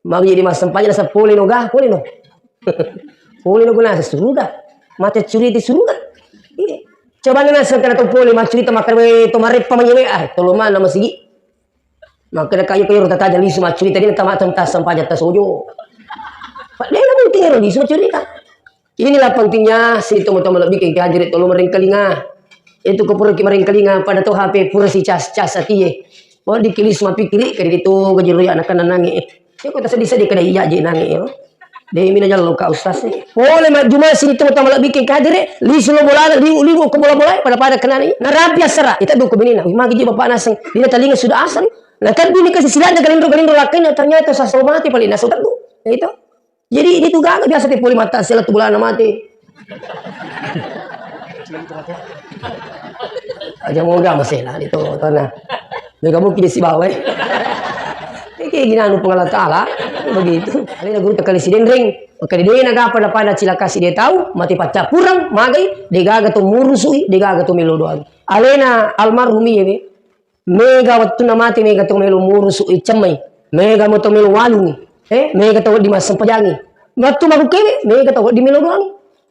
Magi di mas sempanya sa puli no ga, puli no. Puli no guna sa suruga. Mate curi di suruga. Iya. Coba na sa kana to puli macuri to makarwe to marip pa manyewe tuluman na masigi. Makanya kayu rata taja lisu macuri tadi na tam tas sampanya tas ojo. Dia na penting ro lisu macuri ka. Inilah pentingnya si teman-teman lebih ke hadir tolong mering kelinga. Itu ke pura mering kelinga pada to HP pura si cas atie. Mau dikilis ma pikiri kali itu gejero anak-anak nangi. Ya kota sedih-sedih kada iya je nangi yo. Dei mina jalo ka ustaz ni. Boleh mak juma sini teman-teman lebih ke hadir lisu lo bola liu ke bola-bola pada kenani. Narapia sera itu duku benina. Magi je bapak naseng dina talinga sudah asal. Nah kan bini kasih silanda galindro lakin ternyata sasal mati paling nasu terdu. Itu. Jadi ini tuh gak biasa tipuli mata sila tuh bulan mati. Aja mau gak masalah itu tanah. Mereka mungkin si bawah. Kayak gini anu pengalat Allah begitu. Kali guru tekali si dendring. Kali dia naga pada cilaka si dia tahu mati pacar kurang magai degaga tu murusui degaga tu melo doang. Alena almarhumi ini mega waktu mati mega tu melo murusui cemai. Mega moto melo walungi. Mega tu di mas sempajangi. Waktu maku kewe mega tu di melo doang.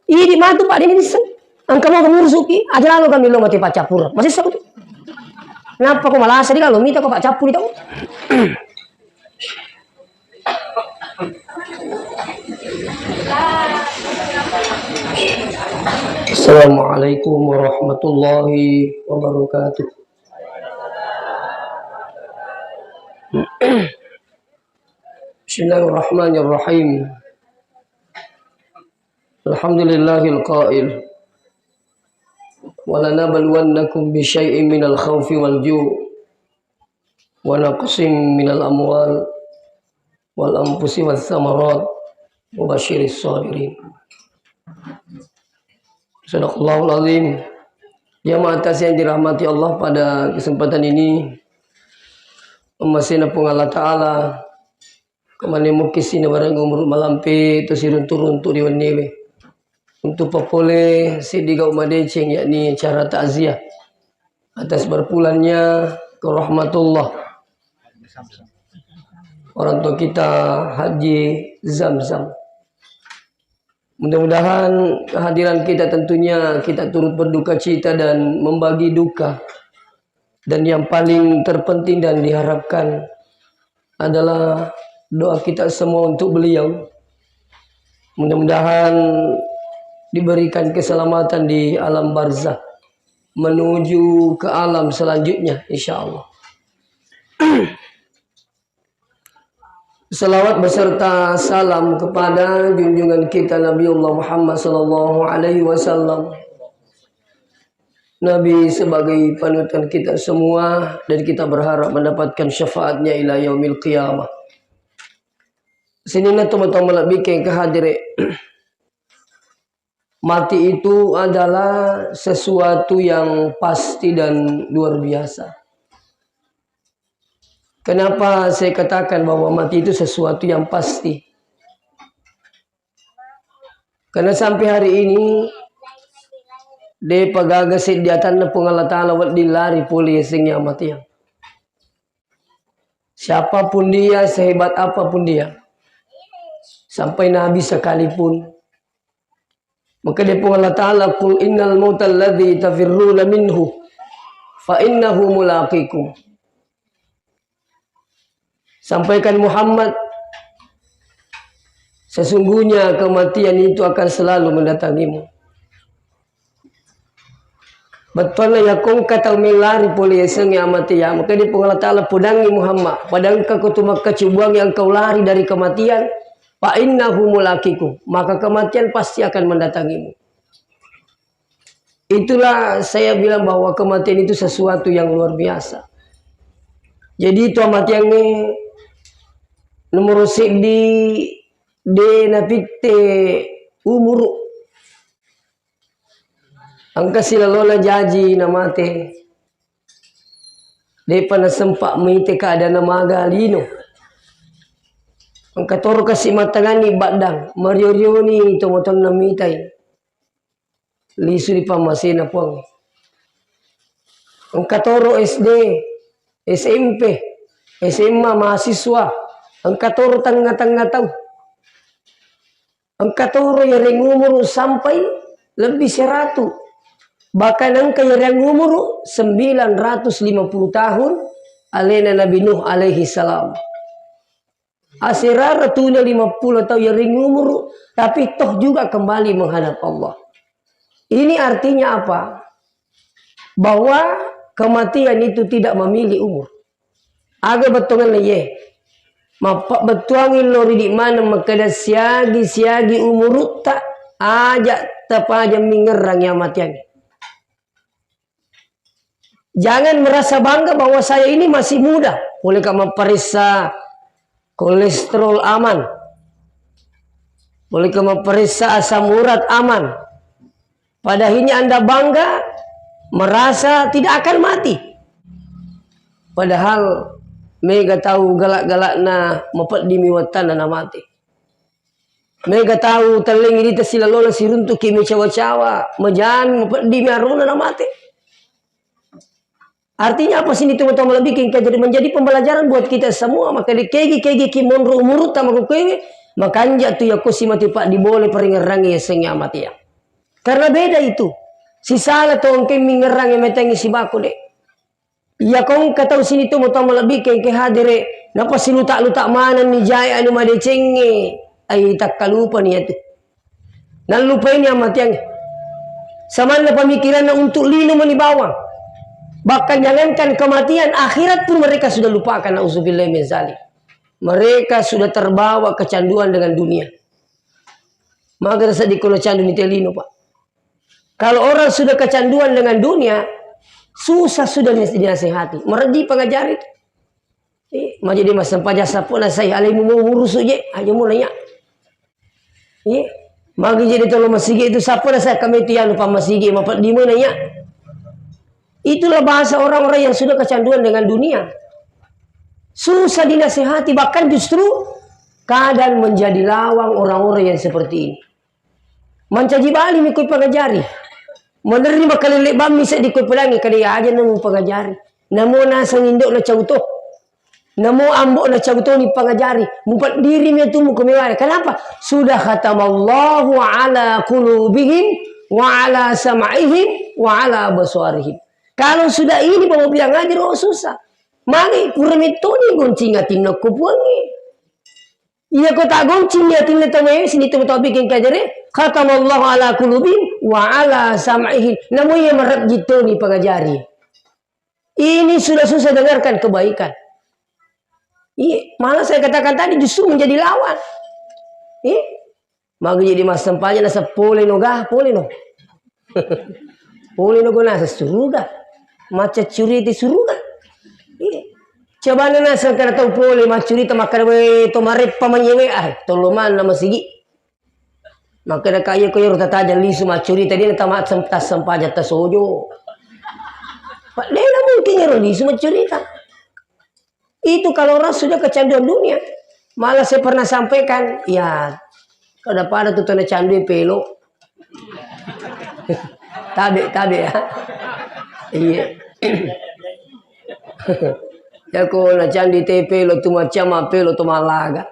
Ini matu pak ini sen. Angka mau murusuki aja lalu kami lo mati pacar pura. Masih sabut. Kenapa kok malah sedih kalau minta kok pak capur itu? Assalamualaikum warahmatullahi wabarakatuh. Bismillahirrahmanirrahim. Alhamdulillahil qail. وَلَنَبْلُوَنَّكُمْ بِشَيْءٍ مِنَ الْخَوْفِ وَالْجُوعِ وَنَقْصٍ مِنَ الْأَمْوَالِ وَالْأَنْفُسِ وَالثَّمَرَاتِ وَبَشِّرِ الصَّابِرِينَ. Sadaqallahul azim. Jamaah atas yang dirahmati Allah, pada kesempatan ini memasina pung Allah Ta'ala kemana mukisina barang umur malampe itu sirun turun tu diwenewe untuk popole sidiga umadeceng, yakni cara takziah atas berpulannya ke rahmatullah orang tua kita Haji Zamzam. Mudah-mudahan kehadiran kita tentunya kita turut berduka cita dan membagi duka, dan yang paling terpenting dan diharapkan adalah doa kita semua untuk beliau. Mudah-mudahan diberikan keselamatan di alam barzakh menuju ke alam selanjutnya insyaallah. Salawat beserta salam kepada junjungan kita Nabiullah Muhammad sallallahu alaihi wasallam. Nabi sebagai panutan kita semua, dan kita berharap mendapatkan syafaatnya ila yaumil qiyamah. Sini teman-teman lebih ke hadir. Mati itu adalah sesuatu yang pasti dan luar biasa. Kenapa saya katakan bahwa mati itu sesuatu yang pasti? Karena sampai hari ini de pagaga sediatan na Allah Ta'ala wal dilari puli singnya mati. Siapapun dia, sehebat apapun dia, sampai Nabi sekalipun, maka dia pun Allah Ta'ala qul innal mautal ladzi tafirruna minhu fa innahu mulaqikum. Sampaikan Muhammad, sesungguhnya kematian itu akan selalu mendatangimu. Betul ya kong kata melari poli esengnya mati ya. Maka dia pun Allah Ta'ala pudangi Muhammad, padahal kau tumak kecubuang yang kau lari dari kematian, fa innahu mulaqikum, maka kematian pasti akan mendatangimu. Itulah saya bilang bahwa kematian itu sesuatu yang luar biasa. Jadi itu kematian ini nomor di napite umur angka silalola jaji namate de pana sempak mite keadaan namaga lino angka toro kasih matangani badang mariorioni tomoton namitai lisu di pamasina puang angka toro SD SMP SMA mahasiswa Angkatoro tengah-tengah tahu. Angkatoro yang umur sampai lebih 100. Bahkan angka yang umur 950 tahun. Alena Nabi Nuh alaihi salam. Asirara tunya 50 tahun yang umur. Tapi toh juga kembali menghadap Allah. Ini artinya apa? Bahwa kematian itu tidak memilih umur. Agak betongan ye. Mapak betuangin lori di mana makada siagi umur tak aja tepaja mingerang yang matian. Jangan merasa bangga bahwa saya ini masih muda. Boleh kamu periksa kolesterol aman. Boleh kamu periksa asam urat aman. Pada akhirnya Anda bangga merasa tidak akan mati. Padahal mega tahu galak-galak na mapat di miwatan na mati. Mega tahu teling ini tersilalola si runtuk kimi cawa-cawa. Majan mapat di miaruna na mati. Artinya apa sih itu betul lebih jadi menjadi pembelajaran buat kita semua. Maka di kegi kimonro umurut tamaku kewe. Maka anja tu ya kusi mati pak diboleh peringerangi ya sengnya mati ya. Karena beda itu. Si salah tu ongke mingerangi metengi si baku dek. Ya kau kata sini tu mau lebih ke hadire. Napa si lutak mana ni jaya anu made cenge. Ai tak kalupa ni itu. Nan lupa ini amat yang sama pemikiran untuk linu mani bawang. Bahkan jangankan kematian, akhirat pun mereka sudah lupakan. Nauzubillah min zalik. Mereka sudah terbawa kecanduan dengan dunia. Maka rasa di kono candu ni telino pak. Kalau orang sudah kecanduan dengan dunia, susah sudah dinasihati. Meredi pengajari. Majadi mas sampaja sapuna saya alimu mau urus je, aja mulanya. Magi jadi tolong masigi itu sapuna saya kami tian lupa masigi mapat di mana ya. Itulah bahasa orang-orang yang sudah kecanduan dengan dunia. Susah dinasihati, bahkan justru keadaan menjadi lawang orang-orang yang seperti ini. Mancaji bali mikut pengajari. Menerima kalilek bami saya dikut pelangi kadaya aja nemu pengajari. Namo nasang indok na cauto. Namo ambok na cauto ni pengajari. Mumpat diri mi tu mukumewari. Kenapa? Sudah khatamallahu ala qulubihim wa ala sam'ihim wa ala basarihim. Kalau sudah ini bawa bilang ngajar oh susah. Mari puramitoni goncing atin nak kupuangi. Iya kau tak goncing atin nak tahu sini tu tahu bikin kajare. Khatamallahu ala qulubihim wa ala sam'ihim. Namun ia merap gitu ni pengajari. Ini sudah susah dengarkan kebaikan. Iya, malah saya katakan tadi justru menjadi lawan. Maka jadi mas sempanya nasa pole no gah pole no. Pole no guna surga. Macam curi di surga. Coba nana sekarang tahu pole macuri tu makan we tu marip pamanyewe toloman nama sigi. Maka dah kaya rota taja lisu macuri tadi nak tamat sempas sempaja tasojo. Pak Lela mungkin yang lisu macuri tak. Itu kalau orang sudah kecanduan dunia. Malah saya pernah sampaikan, ya kalau pada tu tanda candu pelo. Tabe ya. Iya. Ya ko na candi te pelo tu macam pelo tu malaga.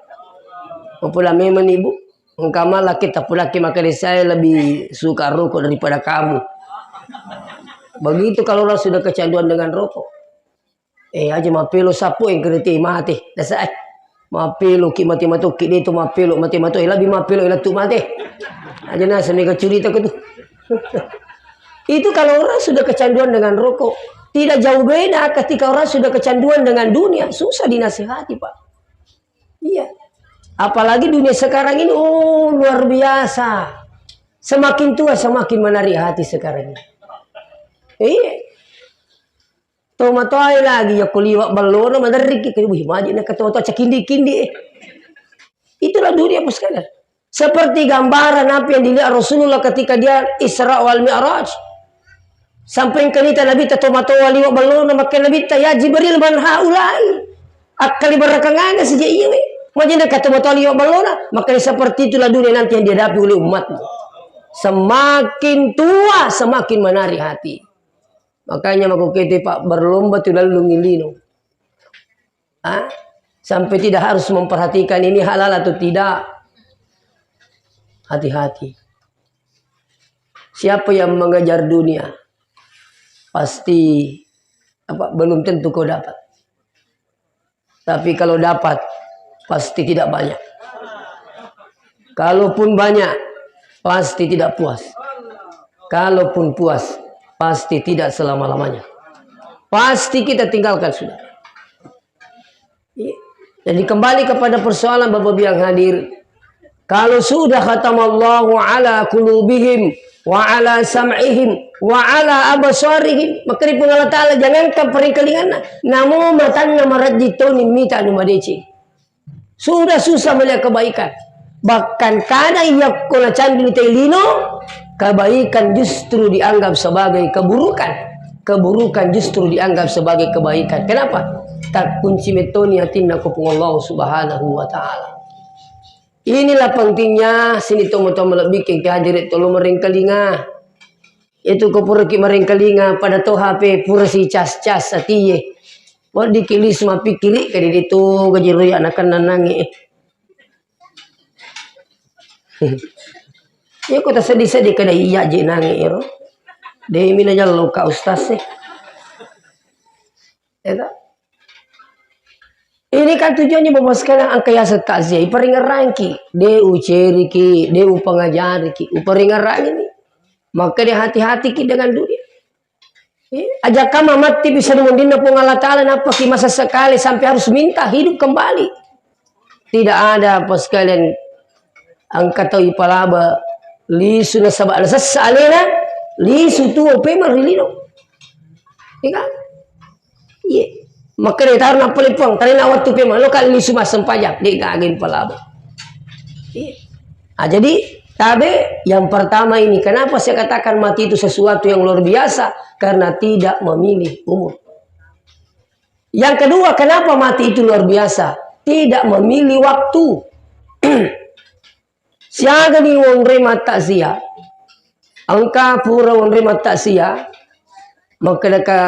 Pula memang ibu, engkau malah kita pula maka saya lebih suka rokok daripada kamu. Begitu kalau orang sudah kecanduan dengan rokok. Aja mapelo sapu yang kereti mati. Dasar mapelo ki mati matu ki itu mapelo mati matu lebih mapelo ila tu mati. Aja na semega curi tak tu. Itu kalau orang sudah kecanduan dengan rokok. Tidak jauh beda ketika orang sudah kecanduan dengan dunia. Susah dinasihati pak. Iya. Apalagi dunia sekarang ini. Oh luar biasa. Semakin tua semakin menarik hati sekarang ini. Iya. Tomatoy lagi. Ya kuliwak balona. Madariki. Wih majik nak kata cak kindi-kindi. Itulah dunia apa sekalian. Seperti gambaran apa yang dilihat Rasulullah ketika dia Isra wal Mi'raj. Sampai kanita Nabi tatomato wali wa balona makan Nabi ya Jibril man haulai akali barakangan saja iya we majina kata wali wa balona maka seperti itulah dunia nanti yang dihadapi oleh umatmu. Semakin tua semakin menarik hati. Makanya maku kete pak berlomba tu lalu ngilino. Sampai tidak harus memperhatikan ini halal atau tidak. Hati-hati. Siapa yang mengejar dunia, pasti belum tentu kau dapat. Tapi kalau dapat, pasti tidak banyak. Kalaupun banyak, pasti tidak puas. Kalaupun puas, pasti tidak selama-lamanya. Pasti kita tinggalkan sudah. Jadi kembali kepada persoalan Bapak yang hadir. Kalau sudah khatamallahu ala qulubihim wa ala sam'ihim wa ala abasarihim, maka di Allah Ta'ala jangankan peringkelingan, namun matanya marajitoni mita numadeci. Sudah susah melihat kebaikan. Bahkan kadang ia kona candi telino, kebaikan justru dianggap sebagai keburukan. Keburukan justru dianggap sebagai kebaikan. Kenapa? Tak kunci metoni hatina kupung Allah Subhanahu wa Ta'ala. Inilah pentingnya sini tomo-tomo lebih ke hadirat tolong meringkelinga. Itu ko pura ki meringkelinga pada to HP pura si cas-cas atiye. Mau dikilis ma pikiri kadi ditu gajiru anakan nanangi. Ya ko ta sedih-sedih kada iya je nangi ero. Dei mina jallo ka ustaz sih. Ya. Ini kan tujuannya Bapak sekalian angka ya takziah, peringat rangki, deu ceriki, deu pengajar ki, peringat ini. Maka dia hati-hati ki dengan dunia. Ajak kamu mati bisa mendina Allah Ta'ala napa ki masa sekali sampai harus minta hidup kembali. Tidak ada Bapak sekalian angka tahu ipalaba lisu na sabak na sasalena lisu tu ope marilino. Iya. Iya. Maka dia taruh nak pelipang, karena waktu pemang lo kali ini cuma sempajak dia gagin pelaba. Nah, jadi tabe yang pertama ini kenapa saya katakan mati itu sesuatu yang luar biasa karena tidak memilih umur. Yang kedua kenapa mati itu luar biasa tidak memilih waktu. Siaga ni wonre mata sia, angka pura wonre mata sia, maka deka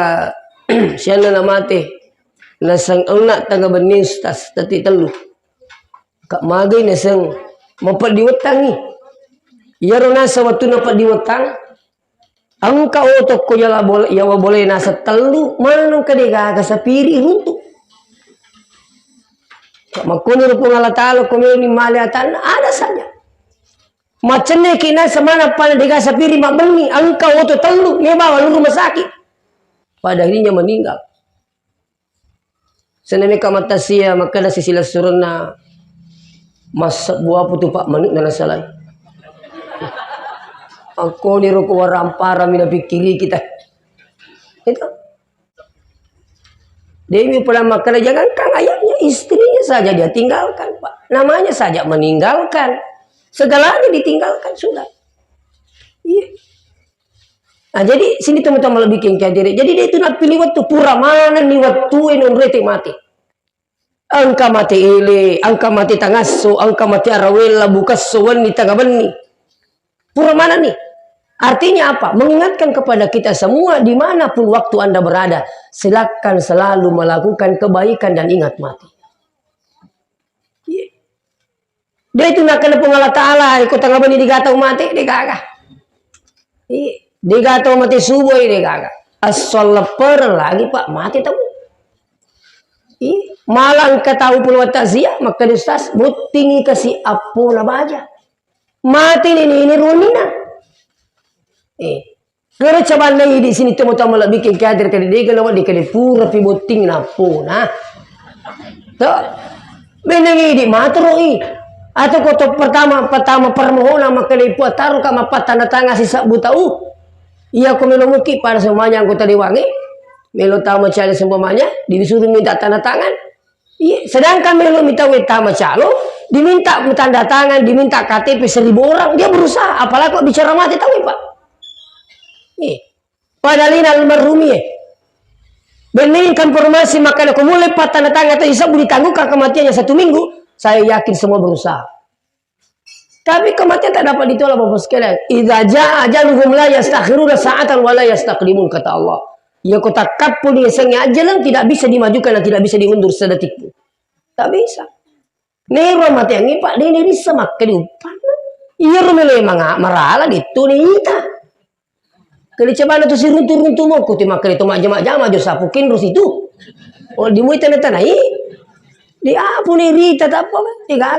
siapa nama mati. Nasang anak tangga benis tas tati telu kak magai nasang mapat diwetangi ya nasa waktu napat diwetang angka otok ko yala boleh yawa boleh nasa telu manong kadega ka sapiri runtuh kak makuni rupung Allah Ta'ala komuni maliatan ada saja macamnya kina semana pada dega sapiri mak bengi angka otok telu ngebawa lu rumah sakit pada akhirnya meninggal. Senene kamata sia maka na sisila suruna mas buah putu pak manuk na salai. Aku ni roko warampara mina pikiri kita. Itu. Demi pula makan jangankan ayahnya istrinya saja dia tinggalkan Pak. Namanya saja meninggalkan. Segalanya ditinggalkan sudah. Iya. Nah, jadi sini teman-teman lebih kengkeh diri. Jadi dia itu nak pilih waktu pura mana nih waktu yang rete mati. Angka mati ile, angka mati tangaso, angka mati arawela bukas sowan di tengah beni. Pura mana nih? Artinya apa? Mengingatkan kepada kita semua dimanapun waktu Anda berada, silakan selalu melakukan kebaikan dan ingat mati. Dia itu nak kena pengalat Ta'ala, ikut tengah beni digatau mati, dia kagak. Digato mati subuh ini kagak. Asal leper lagi Pak mati tahu. Malang ketahu puluh takziah maka ustaz butingi kasih apo na baja. Mati ini runina. Kalau coba lagi di sini temu-temu lebih kehadir kali dia kalau di kali pura pi buting na po na. Tuh. Benengi di matroi. Atau koto pertama permohonan maka dipuat taruh kama tanda tangan sisa butau. Iya aku menemuki pada semuanya anggota Dewangi. Melo tahu mencari semuanya, disuruh minta tanda tangan. Iya, sedangkan melo minta weta macalo, diminta tanda tangan, diminta KTP 1000 orang, dia berusaha. Apalagi kok bicara mati tahu Pak. Iya. Padahal ini almarhum ya. Benih konfirmasi maka aku mulai tanda tangan atau bisa ditangguhkan kematiannya 1 minggu. Saya yakin semua berusaha. Tapi kematian tak dapat ditolak Bapak sekalian. Idza jaa ajaluhum la yastakhiruna sa'atan wa la yastaqdimun kata Allah. Ya kota kapun yang ajalan tidak bisa dimajukan dan tidak bisa diundur sedetik pun. Tak bisa. Nero mati yang pak dia ini semak kedupan. Iya rumele manga marala gitu nih ita. Kali coba tu si runtu mau kuti makali tu jama jo sapukin terus itu. Oh di muita tanah di apa nih rita tak apa.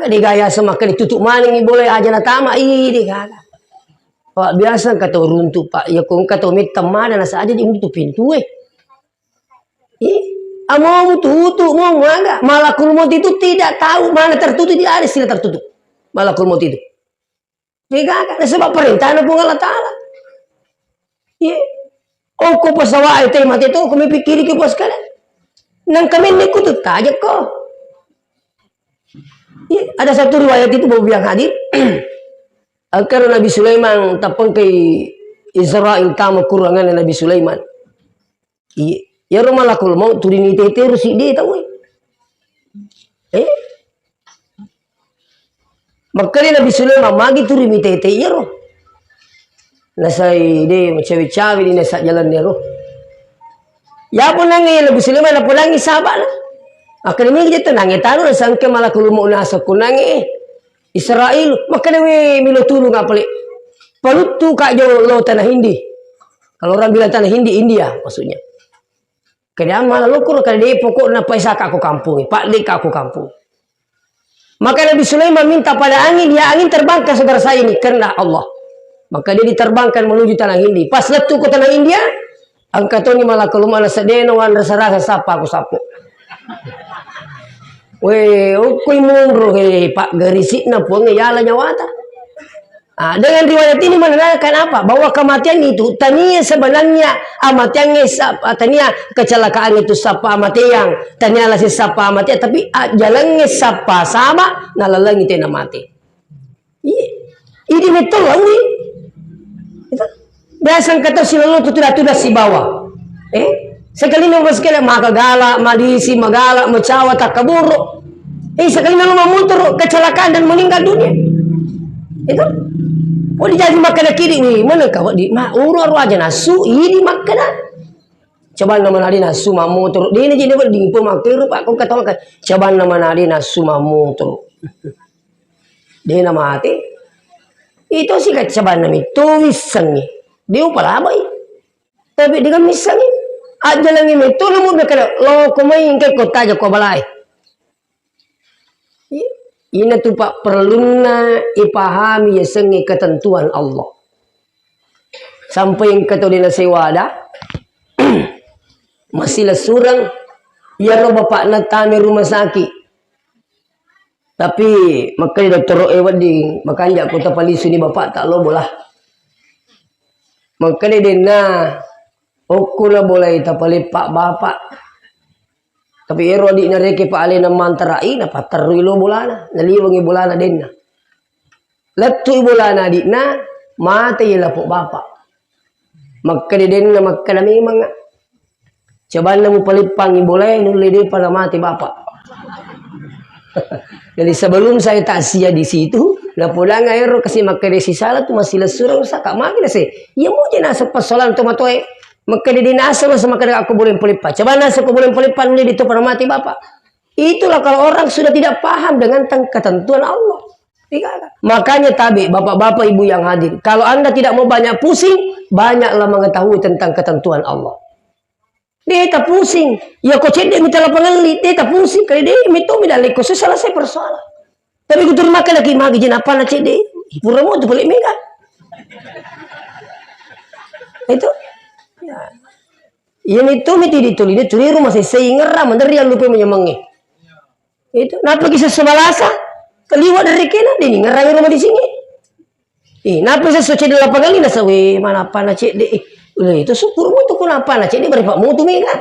Di gaya semak tutup maning boleh aja na tama di gaga. Pak biasa kata runtu pak ya kong kata mit teman dan saja di pintu mau tutup mau enggak malakul maut itu tidak tahu mana tertutup tidak ada istilah tertutup malakul maut itu tidak ada sebab perintah pun Allah Ta'ala kau pasawa itu mati itu kami pikir ke pas kalian nang kami ni kutut aja kok ada satu riwayat itu bawa yang hadir karena Nabi Sulaiman tapang ke Israel tamu kurangan Nabi Sulaiman ya rumah lakul mau turini tete rusi dia tahu makanya Nabi Sulaiman magi turini tete ya roh nasai dia cawi-cawi di nasa jalan dia roh ya pun nangi Nabi Sulaiman apa nangi sahabat akan ini kita nangi tahu sangke malakul mau nasa kunangi Israel makanya we milo tulu ngapalik palutu kak jo lo tanah Hindi kalau orang bilang tanah Hindi India maksudnya kadang malah lukur kalau dia pokok na paisa aku kampung pak dek aku kampung maka Nabi Sulaiman minta pada angin dia angin terbangkan saudara saya ini karena Allah maka dia diterbangkan menuju tanah Hindi pas letu ke tanah India angkatoni malah kelumana sedeno wan rasa sapa aku sapu weh ukui mungro pak gerisik na pun yala nyawata dengan riwayat ini menerangkan apa? Bahwa kematian itu tania sebenarnya amatiannya tania kecelakaan itu sapa amatiang tania lasi sapa amatiang tapi jalannya sapa sama nalalang itu mati. Ini betul lah biasa kata si lalu itu tidak si bawah. Sekali nunggu sekali maka galak madisi magala mecawa tak kaburu. Sekali nunggu memutur kecelakaan dan meninggal dunia. Itu oh dijadi makan kiri nih mana kau di urur aja nasu ini makan coba nama nadi nasu mamu terus dia ini jadi berdingpo makan pak kau kata makan coba nama nadi nasu mamu terus dia nama hati itu sih coba nama itu misangi dia upah apa tapi dengan misangi aja lagi itu lu mau berkata lo kau main ke kota aja kau balai ini tuh pak perluna ipahami ya sengi ketentuan Allah sampai yang kata dina sewada masih surang ya lo bapak natami rumah sakit tapi makanya dokter wading makanya aku tapalisu ni bapak tak lo bolah makanya dina aku lah boleh tapali pak bapak tapi ero di nareke pa ale na mantarai na patarui lo bulana naliwangi bulana denna letu bulana di na mate yela po bapak makka de denna makka na memang coba na mo palipangi boleh nuli de pada mati bapak jadi sebelum saya taksia di situ na pulang ero kasi makka de si sala tu masih lesurang sa kamagi na se ya mo jena sa pasolan tu matoy maka dia nasa sama kadang aku boleh pelipat. Coba nasa aku boleh pelipat ini itu pada mati bapak. Itulah kalau orang sudah tidak paham dengan ketentuan Allah. Makanya tabi bapak-bapak ibu yang hadir. Kalau anda tidak mau banyak pusing, banyaklah mengetahui tentang ketentuan Allah. Dia tak pusing. Ya kau cedek minta lapangan li, dia tak pusing. Kalau dia itu tidak lekos selesai persoalan. Tapi kutur makan lagi magi jenapa nak cedek. Pura mau tu balik mega. Itu. Ini tuh miti dituli dia tuli rumah saya ngera menteri yang lupa menyemangi itu napa kisah sebalasa keliwat dari kena dia ngerang rumah di sini napa saya soce di lapangan ini sawe mana apa nak cek deh itu syukur mu tuh kenapa nak cek deh beripak mu tuh mega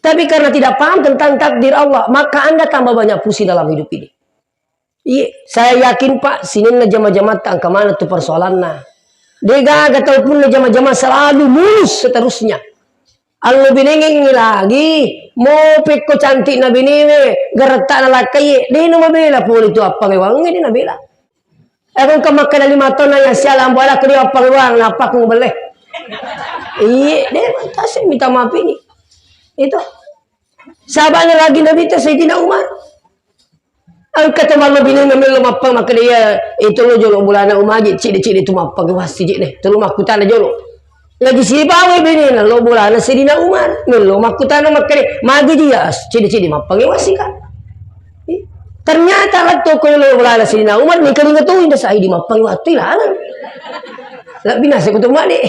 tapi karena tidak paham tentang takdir Allah maka anda tambah banyak pusing dalam hidup ini saya yakin pak sini na jama-jama tak kemana tuh persoalannya dia gak ataupun jama-jama selalu mulus seterusnya. Allah binengeng lagi, mau peko cantik na biniwe, geretak na lakai, dia nama bela pun itu apa ngewang ini na bela. Aku kemakan 5 ton na sialam bola kedua apa ngewang, apa aku boleh. Dia tasik minta maaf ini. Itu. Sahabatnya lagi Nabi itu Sayyidina Umar. Angkat malu bini ngambil mapang maka dia itu lo jolo bulana umaji cik itu mapang wasi cik deh. Telu makutana jolo. Lagi si bawe bini na lo bulana sidina umar. Lo makutana maka dia magi dia cik mapang wasi kan. Ternyata lah toko lo bulana sidina umar ni kali ngatuin dah sai di mapang wati lah. Lah binasa kutu made.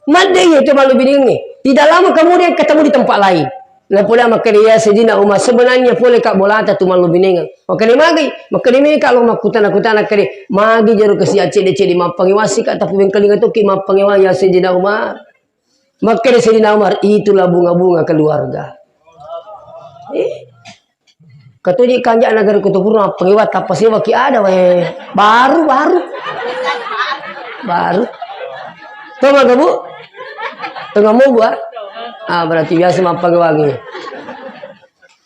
Made itu malu bini ni. Tidak lama kemudian ketemu di tempat lain. Lah pula maka dia Sayyidina Umar sebenarnya boleh kak bolata tu malu biningan. Maka dia magi, maka dia kalau makutana kare magi jaru kasi acede mapang wasi kak tapi bengkeling tu ki mapang ya Sayyidina Umar. Maka dia Sayyidina Umar itulah bunga-bunga keluarga. Katuji kanjak negara kutupurna pengiwat apa sih waki ada weh baru. Tahu enggak Bu? Tengah mau buat? Berarti biasa mapang wangi.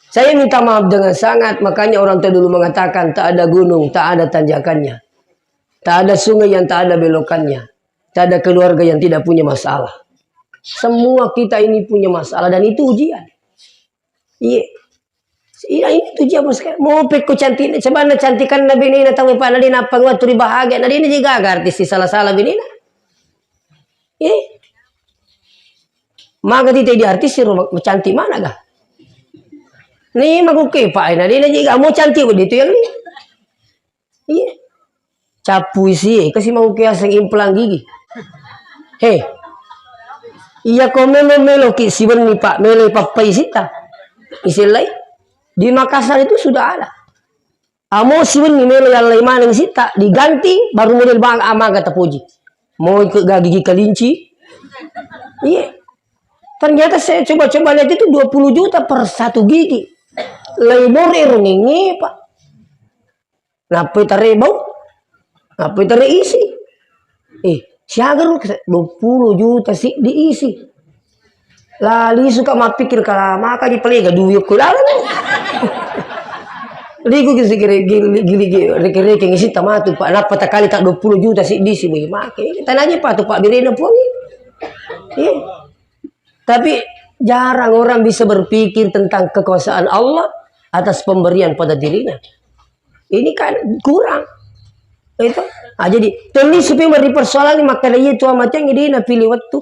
Saya minta maaf dengan sangat, makanya orang tua dulu mengatakan tak ada gunung, tak ada tanjakannya. Tak ada sungai yang tak ada belokannya. Tak ada keluarga yang tidak punya masalah. Semua kita ini punya masalah dan itu ujian. Iya. Ini ujian sekali. Mau peko cantik, sebenarnya cantikan Nabi ini tahu pak nadi napang waturi bahagia. Nadi ini juga artis salah-salah bini. Maka tidak di artis sih cantik mana gak? Nih maku kepa ini dia juga mau cantik begitu yang ni. Iya. Capu sih, kasih mau kiasang implang gigi. Iya kau melo ki si berni pak melo papai sita. Istilah di Makassar itu sudah ada. Amo si berni melo yang lain mana sita diganti baru model bang ama kata puji. Mau ikut gigi kelinci. Iya. Ternyata saya coba-coba lihat itu 20 juta per satu gigi. Labor ini Pak. Napa tarebau? Napa isi? Siaga 20 juta sih diisi. Lali suka mapikir kalau maka di pelega duit kula. Ligu gili reke ngisi tamatu Pak. Napa tak kali tak 20 juta sih diisi bagi make. Kita nanya Pak tuh Pak Birena pun. Iya. Tapi jarang orang bisa berpikir tentang kekuasaan Allah atas pemberian pada dirinya. Ini kan kurang. Itu. Jadi tulis supaya beri persoalan maka dia itu amatnya ngidina pilih waktu.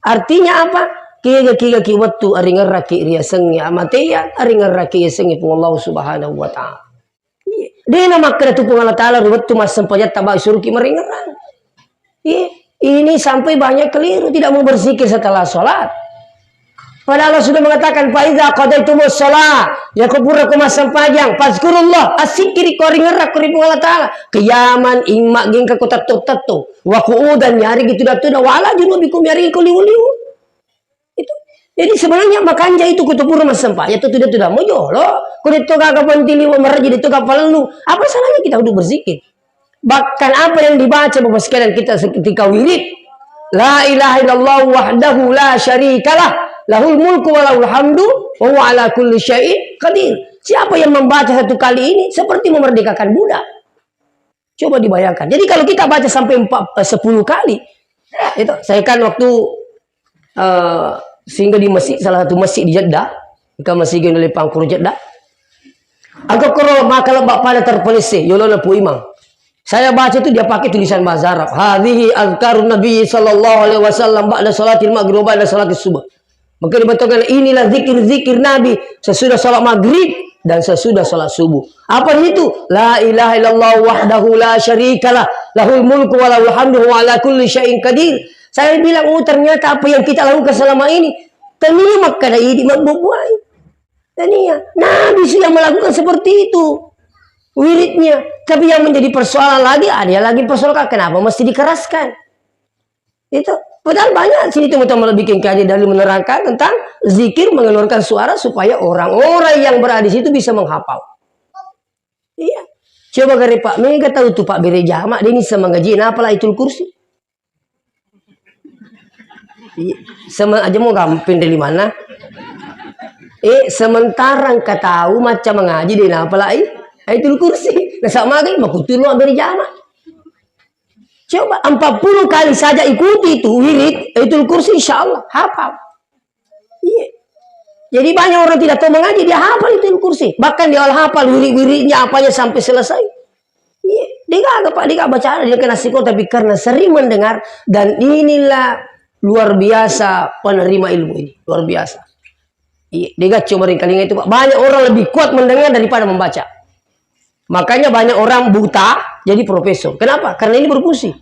Artinya apa? Kiga waktu ari ngeraki ria sengi amatnya ari ngeraki sengi pun Allah Subhanahu wa taala. Dina maka tu pun Allah taala waktu mas sempajat tabak suruh ki meringeran. Ini sampai banyak keliru tidak mau berzikir setelah sholat. Padahal Allah sudah mengatakan faiza qadaitumus shalah ya kuburakum sampajang fazkurullah asikiri koringerak kuripu Allah taala kiaman ingmak ging ka kota tutatu wa qu'udan nyari gitu datuna wala junubikum nyari kuliuliu itu. Jadi sebenarnya makanja itu kutupur mas sampaya itu tidak mau jolo kulit to kagak pentili wa maraji itu kapal lu apa salahnya kita duduk berzikir. Bahkan apa yang dibaca Bapak sekalian kita ketika wirid la ilaha illallah wahdahu la syarikalah lahul mulku wa lahul hamdu wa huwa ala kulli syai'in qadir. Siapa yang membaca satu kali ini seperti memerdekakan budak. Coba dibayangkan. Jadi kalau kita baca sampai 10 kali, itu saya kan waktu sehingga di masjid salah satu masjid di Jeddah, ke masjid oleh Pangkur Jeddah. Agak kalau maka lebak pada terpelese, yolona pu imam. Saya baca itu dia pakai tulisan bahasa Arab. Hadhihi azkarun Nabi sallallahu alaihi wasallam ba'da salatil maghrib wa ba'da salatis subuh. Maka dibentukkan inilah zikir-zikir Nabi sesudah salat maghrib dan sesudah salat subuh. Apa itu? La ilaha illallah wahdahu la syarikalah lahul mulku wa lahul hamdu wa ala kulli syai'in qadir. Saya bilang ternyata apa yang kita lakukan selama ini terima kada ini membuai. Tania Nabi sudah melakukan seperti itu wiridnya. Tapi yang menjadi persoalan lagi ada lagi persoalan kenapa mesti dikeraskan. Itu padahal banyak sini teman-teman bikin kajian dalil menerangkan tentang zikir mengeluarkan suara supaya orang-orang yang berada di situ bisa menghafal. Iya. Coba gari Pak Mega tahu tuh Pak Bere Jamak dia ini sama ngajiin apalah itu kursi. Sama aja mau gamping dari mana? Sementara engkau tahu macam mengaji dia apalah itu kursi. Nah sama lagi makutul lo Bere Jamak. Coba 40 kali saja ikuti itu wirid itu kursi insya Allah hafal. Iya. Jadi banyak orang tidak tahu mengaji, dia hafal itu kursi. Bahkan dia hafal wirid-wiridnya apanya sampai selesai. Iya, dia gak Pak, dia gak baca, dia kena psikol, tapi karena sering mendengar, dan inilah luar biasa penerima ilmu ini, luar biasa. Iya, dia gak coba ringkalingan itu Pak. Banyak orang lebih kuat mendengar daripada membaca. Makanya banyak orang buta jadi profesor. Kenapa? Karena ini berfungsi.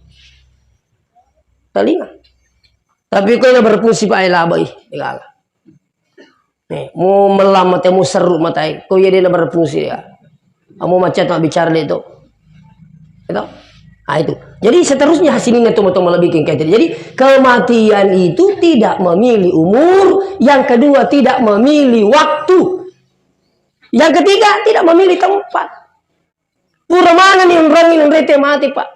Telinga. Tapi kau yang berfungsi Pak Elabai, nih, mau melam mata, mau seru mata, kau ya dia berfungsi ya. Kamu macam tak bicara dia itu. Itu. Nah itu. Jadi seterusnya hasilnya teman-teman lebih kayak gitu. Jadi kematian itu tidak memilih umur, yang kedua tidak memilih waktu, yang ketiga tidak memilih tempat. Pura mana nih orang yang rete mati Pak?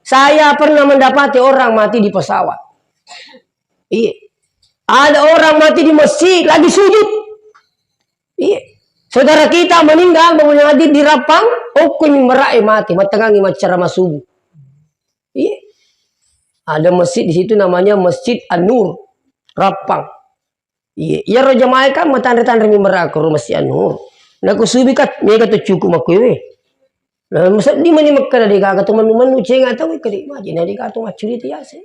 Saya pernah mendapati orang mati di pesawat. Iya. Ada orang mati di masjid lagi sujud. Iya. Saudara kita meninggal bangun hadir di Rapang, hukum merai mati, matengangi macara masubu. Iya. Ada masjid di situ namanya Masjid An-Nur, Rapang. Iya, ya roh jamaah kan matandre-tandre merak ke Masjid An-Nur. Nah ku subikat mega tu cukup makuwe. Nah masa di mana makara di kakak teman-teman uceng atau ikri majina di kakak macuri itu ya sih.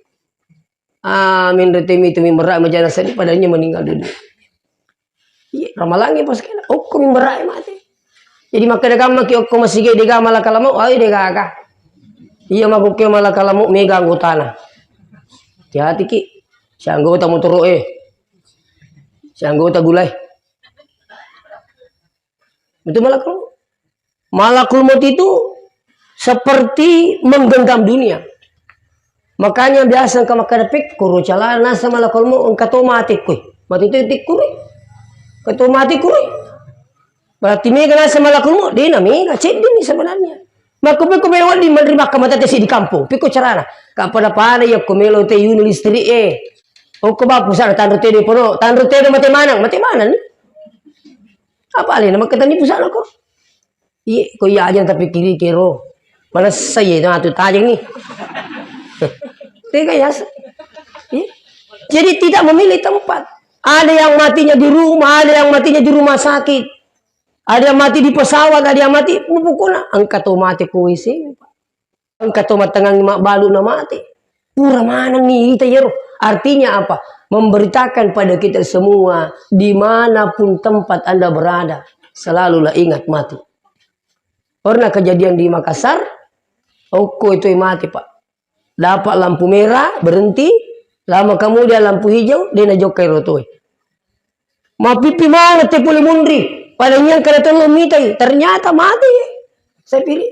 Amin retemi tu merak majana sedi padanya meninggal dunia. Iya, ramalangi pas kena, hukum berai mati. Jadi maka dia kama ki okko masih dia kama kalamu, ay dia kakak. Iya maku ke malah kalamu mega anggotana. Hati-hati ki, si anggota motor si anggota gulai. Itu malakul maut itu seperti menggenggam dunia. Makanya biasa kama kadepik kuru calana sama malakul maut engkau mati kuy. Mati itu tikuri. Ketua mati kuri. Berarti mega nasa malakul maut dia mega cek dia sebenarnya. Maka peko mewah di menerima kamata tesi di kampung. Peko carana. Kapan apa ya komelo te yuni listri O ko bapu sana tanru te de pono. Tanru te de mate mana nih? Apa alih nama ketani pusana ko? Iya, ko iya aja tapi kiri kero. Mana saya itu tajeng nih. Tega ya. Jadi tidak memilih tempat. Ada yang matinya di rumah, ada yang matinya di rumah sakit. Ada yang mati di pesawat, ada yang mati pupukuna. Angkat tu mati kuisi. Angkat tu matangang mak balu na mati. Pura mana nih kita yero. Artinya apa? Memberitakan pada kita semua dimanapun tempat Anda berada, selalulah ingat mati. Pernah kejadian di Makassar, Oko itu yang mati Pak. Dapat lampu merah, berhenti. Lama kemudian lampu hijau, dia najok kai rotoi. Ma pipi mana te puli mundri. Padahal kada tolong mitai, ternyata mati. Saya pilih.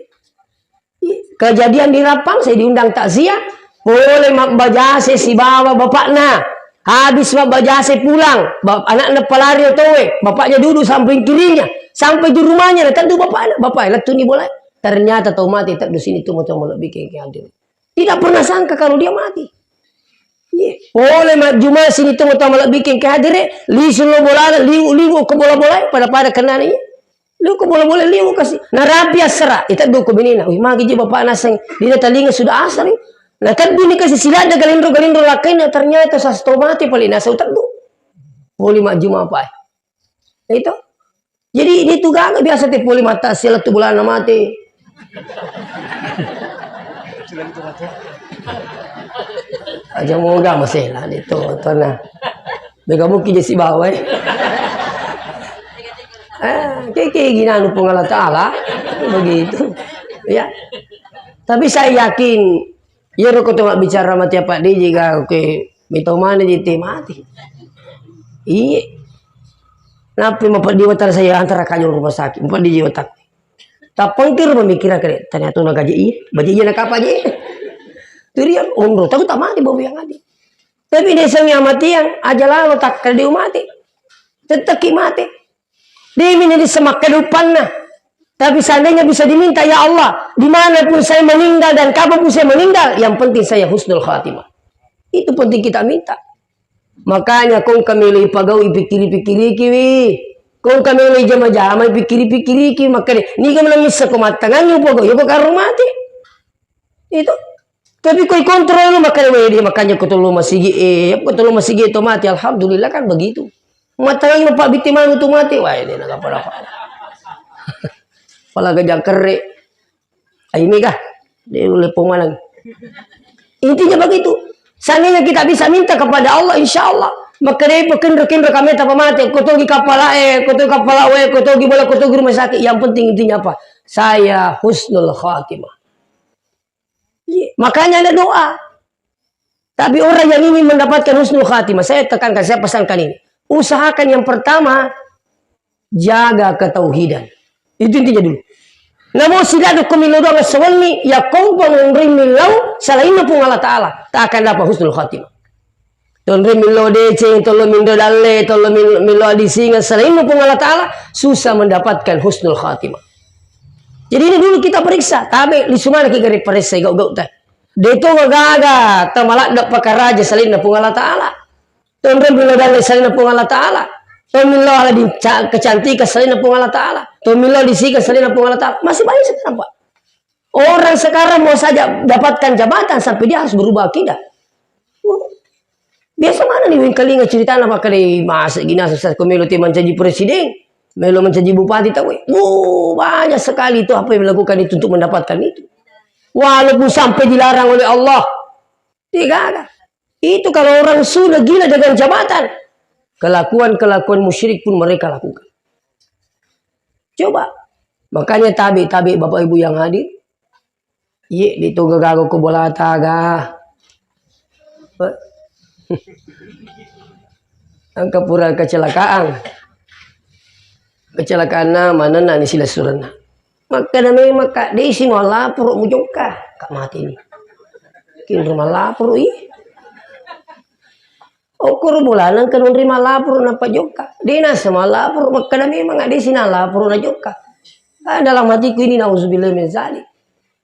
Kejadian di Rapang, saya diundang takziah. Boleh mak bajase si bawa bapaknya. Habis mak bajase pulang, anak-anak pelari otowe. Bapaknya duduk samping kirinya. Sampai di rumahnya, tentu bapaknya. Bapaknya, letu ni boleh. Ternyata tahu mati, tak di sini tuh mau lebih kayak hadir. Tidak pernah sangka kalau dia mati. Boleh mak cuma sini tuh mau bikin kehadiran lisu lo bola liu ke bola pada kena nih lu ke bola liu kasih narapia serak itu dua benina wih magi ji bapak naseng dia telinga sudah asal nih nah kan bunyi kasih silada galindro lakain ternyata sasto mati paling nasa utak tuh boleh mak cuma apa itu jadi ini tuh gak biasa teh boleh mata silat tuh bulan mati aja mau gak masalah itu karena mereka mungkin jadi bawah kayak gini anu pengalat Allah begitu ya tapi saya yakin ya rokok tuh bicara mati apa dia juga oke betul mana jadi mati iya napi mapak di watar saya antara kayu rumah sakit mapak di watak tak pengkir memikirkan ternyata nak gaji bajinya nak apa aja Turian umroh, takut tak mati bau yang ada. Tapi desanya mati yang aja lalu tak kalau dia mati, tetap mati. Dia menjadi semak kedepannya. Tapi seandainya bisa diminta ya Allah, dimanapun saya meninggal dan kapanpun saya meninggal, yang penting saya husnul khatimah. Itu penting kita minta. Makanya kau kami pagawi pikiri kiwi, kau kami jama-jama pikiri kiwi, makanya ni kami namisa kumatangan yung pagawi, yung pagkaroon mati. Itu. Tapi kau kontrol makanya kau tolong masih itu mati alhamdulillah kan begitu Mata lagi Pak bitiman itu mati. Wah ini nak apa-apa. Pala gajah kerik. Ini kah? Dia boleh lagi. Intinya begitu. Seandainya kita bisa minta kepada Allah, insya Allah. Maka dia pekin-pekin kami tak mati. Kotogi kapala kotogi kapala kotogi bola kotogi rumah sakit. Yang penting intinya apa? Saya husnul khatimah. Makanya ada doa. Tapi orang yang ingin mendapatkan husnul khatimah, saya tekankan, saya pesankan ini. Usahakan yang pertama, jaga ketauhidan. Itu intinya dulu. Namun siladu kumilu doang sewalmi ya kau pengungring milau selain pun Allah Ta'ala tak akan dapat husnul khatimah. Tolong milau dece, tolong milau dalle, tolong milau adisinga selain pun Allah Ta'ala susah mendapatkan husnul khatimah. Jadi ini dulu kita periksa. Tapi di semua lagi gari periksa gau teh. Deto gaga tamalak dak pakar raja selain pun Allah Ta'ala. Tolong milau dalle selain pun Allah Ta'ala. Tomilo ala di kecantikan selain pun Allah Ta'ala. Tomilo disikan selain pun Allah Ta'ala. Masih banyak sekarang Pak. Orang sekarang mau saja dapatkan jabatan sampai dia harus berubah akidah. Biasa mana nih kali nggak cerita apa kali masa gini sukses Melo ti menjadi presiden, Melo menjadi bupati tahu. Banyak sekali itu apa yang dilakukan itu untuk mendapatkan itu. Walaupun sampai dilarang oleh Allah. Tidak. Itu kalau orang sudah gila dengan jabatan. Kelakuan-kelakuan musyrik pun mereka lakukan. Coba. Makanya tabi Bapak Ibu yang hadir. Iya, dito gagago ko bola taga. Ang kapura kecelakaan. Kecelakaan na mana na ni sila surana. Maka namanya maka di sini lapor mo joka. Kak mati ni. Kin rumah lapor Okur bulanan kan menerima lapor napa joka. Dina sama lapor maka memang ada sini lapor na joka. Dalam hatiku ini nauzubillah min zalik.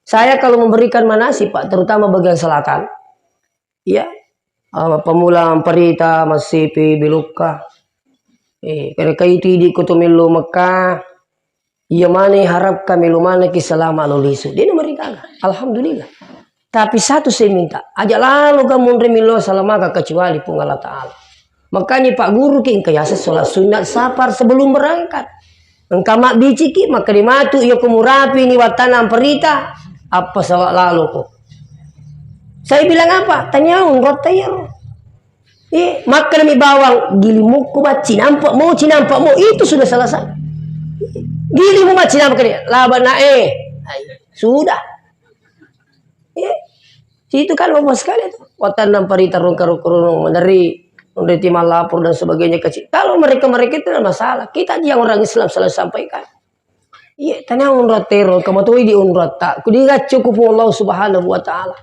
Saya kalau memberikan manasik Pak, terutama bagian selatan. Ya. Pemulang perita masipi biluka. Karena itu di kutumilu Mekah. Iya mana harap kami lumana kisalama lolisu. Dia mereka. Alhamdulillah. Tapi satu saya minta, aja lalu kamu remilo salamaka kecuali pun Allah Ta'ala. Makanya Pak Guru king kayasa sholat sunat sapar sebelum berangkat. Engkau mak biciki maka dimatu iyo kumurapi ni watanam perita apa sawak lalu kok. Saya bilang apa? Tanya unrot tayo. Maka demi bawang gilimuku baci nampak mau itu sudah selesai. Gilimu baci nampak dia laban sudah. Itu kan lupa sekali tuh. Watan dan perita rungkarung dari timah lapor dan sebagainya kecil. Kalau mereka itu tidak masalah. Kita aja yang orang Islam selalu sampaikan. Iya, tanya unrat teror, kamu tuh di unrat tak. Kudiga cukup Allah Subhanahu Wa Taala.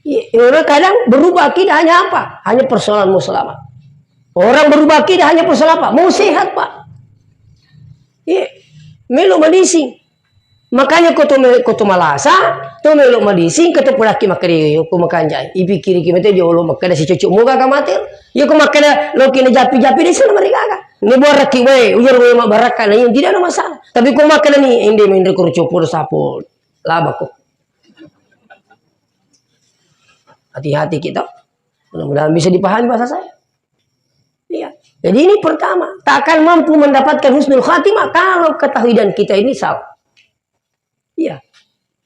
Iya, orang kadang berubah akidah hanya apa? Hanya persoalan mau selamat. Orang berubah akidah hanya persoalan apa? Mau sehat Pak. Iya, melu medisi. Makanya koto malasa, to melo medisi, koto pulaki makari ko makanjay. Ipikiri kimete di olo makada si cucuk muga kamatir. Ya ko makada loki na japi-japi di sana mereka kan. Ni boraki we, uyur we mabaraka na yun tidak ada masalah. Tapi ko makada ni indi mindre ko cupur sapul. Laba ko. Hati-hati kita. Mudah-mudahan bisa dipahami bahasa saya. Iya. Jadi ini pertama, tak akan mampu mendapatkan husnul khatimah kalau ketauhidan kita ini salah. Iya.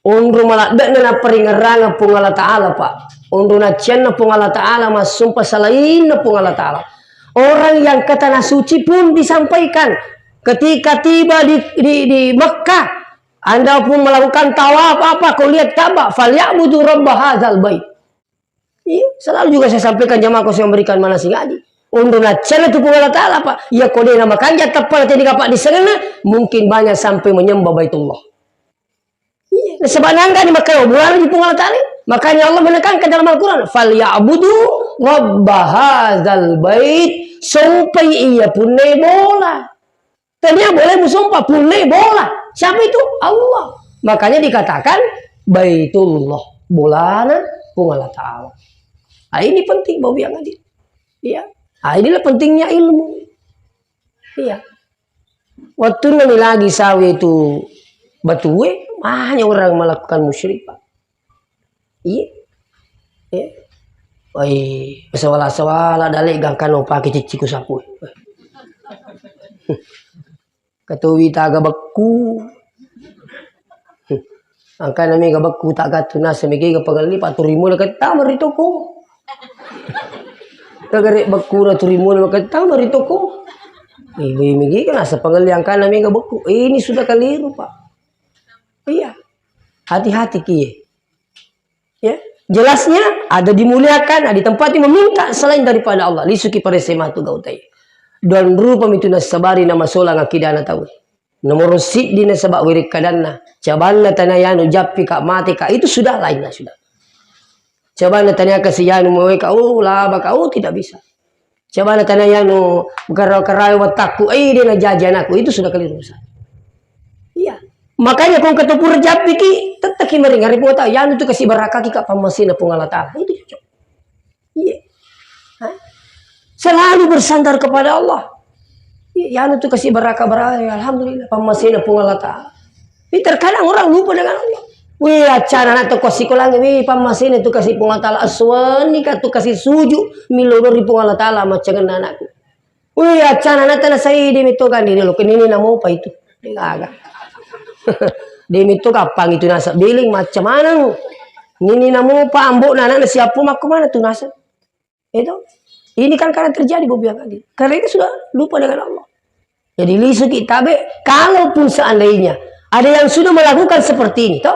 Unru malak na peringaranga pung Allah Ta'ala Pak. Unru na cena pung Allah Ta'ala mas sumpah salain na pung Allah Ta'ala. Orang yang ke tanah suci pun disampaikan. Ketika tiba di Mekah. Anda pun melakukan tawaf apa. Kau lihat Ka'bah. Falyabudu rabba hadzal bait. Iya. Selalu juga saya sampaikan jamaah kau yang memberikan manasik haji. Unru na cena tu pung Allah Ta'ala Pak. Ya kau dia nama kanja tepat tadi kapak di sana. Mungkin banyak sampai menyembah Baitullah. Sebenarnya di Makkah bulan di pungal tali. Makanya Allah menekankan dalam Al-Quran. Falyabudu rabba hadzal bait. Sampai ia punai bola. Tadinya boleh musumpah punai bola. Siapa itu? Allah. Makanya dikatakan Baitullah. Bolana pungal ta'ala. Ini penting Bapak yang hadir. Iya. Inilah pentingnya ilmu. Iya. Waktu nanti lagi sawi itu batuwe. Banyak orang melakukan musyrik Pak. Iya. Iya. Woi, sawala-sawala dalek gangkan opa ke ciciku sapu. Katuwi taga bakku. Angka nami ga bakku tak gatuna semigi ga pagali paturimu na kata marito ko. Tagare bakku na turimu na kata marito ko. Ibu migi kan asa pagali angka nami ga bakku. Ini sudah keliru Pak. Iya. Hati-hati kiye. Ya, jelasnya ada dimuliakan, ada ditempati meminta selain daripada Allah. Lisuki pada sematu gautai. Dan rupa itu nasabari nama solang akidana tahu. Nomor sit di nasabak wirik kadana. Cabana tanayanu japi kak mati kak itu sudah lain lah sudah. Cabana tanaya kasiyanu mau kau laba kau tidak bisa. Cabana tanayanu karau watakku dia na jajan aku itu sudah keliru besar. Iya. Makanya kau ketepur japi ki tetap kimari ngari pota yang itu kasih barakah ki kak pamasina pungala ta'ala itu cocok. Iya. Selalu bersandar kepada Allah. Yang itu kasih barakah alhamdulillah pamasina pungala ta'ala. Terkadang orang lupa dengan Allah. Wih acana na to kasih kolang wih pamasina tu kasih pungala ta'ala aswani ka tu kasih suju milodori pungala ta'ala macam anakku. Wih acana na tanah saya di mitokan ini lo kenini namo apa itu. Agak. Demi itu kapang itu nasa biling macam mana ini namu pak ambok nana siapa mak kemana tuh nasa itu ini kan karena terjadi beberapa kali karena itu sudah lupa dengan Allah. Jadi lisu kita kalaupun seandainya ada yang sudah melakukan seperti ini toh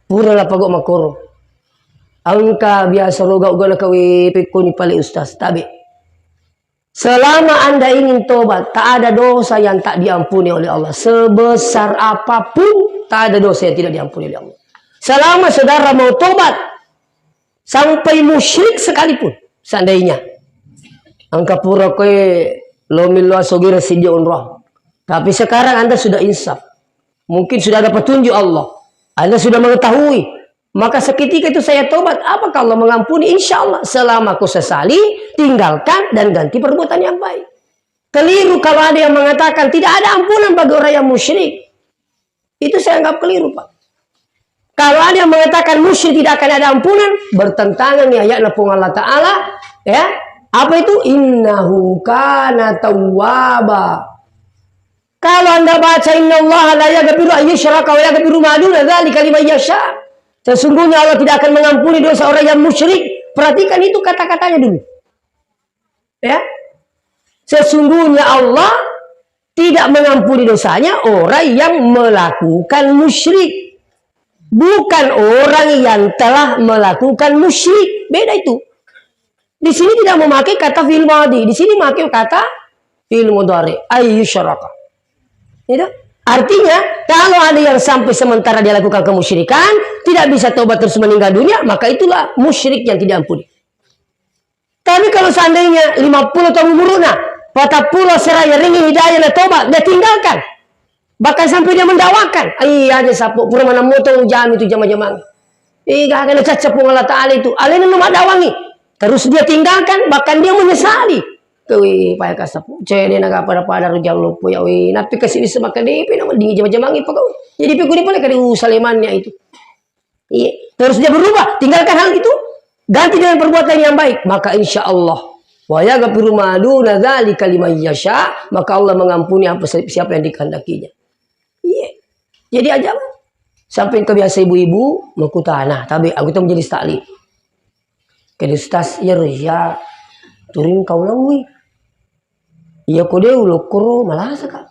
pura pagok makoro angka biasa roga ugana kawi pikuni pali ustaz tabe. Selama Anda ingin tobat, tak ada dosa yang tak diampuni oleh Allah. Sebesar apapun, tak ada dosa yang tidak diampuni oleh Allah. Selama saudara mau tobat, sampai musyrik sekalipun, seandainya. Angka pura kue lomilwa sogira sidia unrah. Tapi sekarang Anda sudah insaf. Mungkin sudah ada petunjuk Allah. Anda sudah mengetahui. Maka seketika itu saya tobat. Apakah Allah mengampuni? Insya Allah. Selama aku sesali, tinggalkan dan ganti perbuatan yang baik. Keliru kalau ada yang mengatakan tidak ada ampunan bagi orang yang musyrik. Itu saya anggap keliru Pak. Kalau ada yang mengatakan musyrik tidak akan ada ampunan, bertentangan ya ayat Allah Ta'ala. Ya, apa itu? Innahu kana tawwaba. Kalau Anda baca innallaha la yaghfiru an yushraka wa yaghfiru ma duna dzalika liman yasha. Sesungguhnya Allah tidak akan mengampuni dosa orang yang musyrik. Perhatikan itu kata-katanya dulu. Ya. Sesungguhnya Allah tidak mengampuni dosanya orang yang melakukan musyrik. Bukan orang yang telah melakukan musyrik. Beda itu. Di sini tidak memakai kata fil madhi. Di sini memakai kata fil mudhari. Ayyusyraka. Itu. Artinya, kalau ada yang sampai sementara dia lakukan kemusyrikan, tidak bisa taubat terus meninggal dunia, maka itulah musyrik yang tidak ampuni. Tapi kalau seandainya 50 tahun umurna, 40 seraya ringi hidayah dan taubat, dia tinggalkan. Bahkan sampai dia mendakwakan. Iya, dia sapu pura mana motong jam itu jama-jamang. Gak akan cacap Allah Ta'ala itu. Alena nomad dawangi. Terus dia tinggalkan, bahkan dia menyesali. Kewi payah kasapu cene naga pada rujang lupu ya wi napi kasih bisa makan DP nama dingin jama-jamangi pak kau jadi pikuni boleh kali usalemannya itu iya terus dia berubah tinggalkan hal itu ganti dengan perbuatan yang baik maka insya Allah wa yaghfiru ma duna dzalika liman yasha maka Allah mengampuni apa siapa yang dikehendakinya iya jadi aja sampai kebiasa ibu-ibu mengkutana tapi aku itu menjadi stakli ke ustaz ya turin kau langui iya kode ulo koro malasa kak.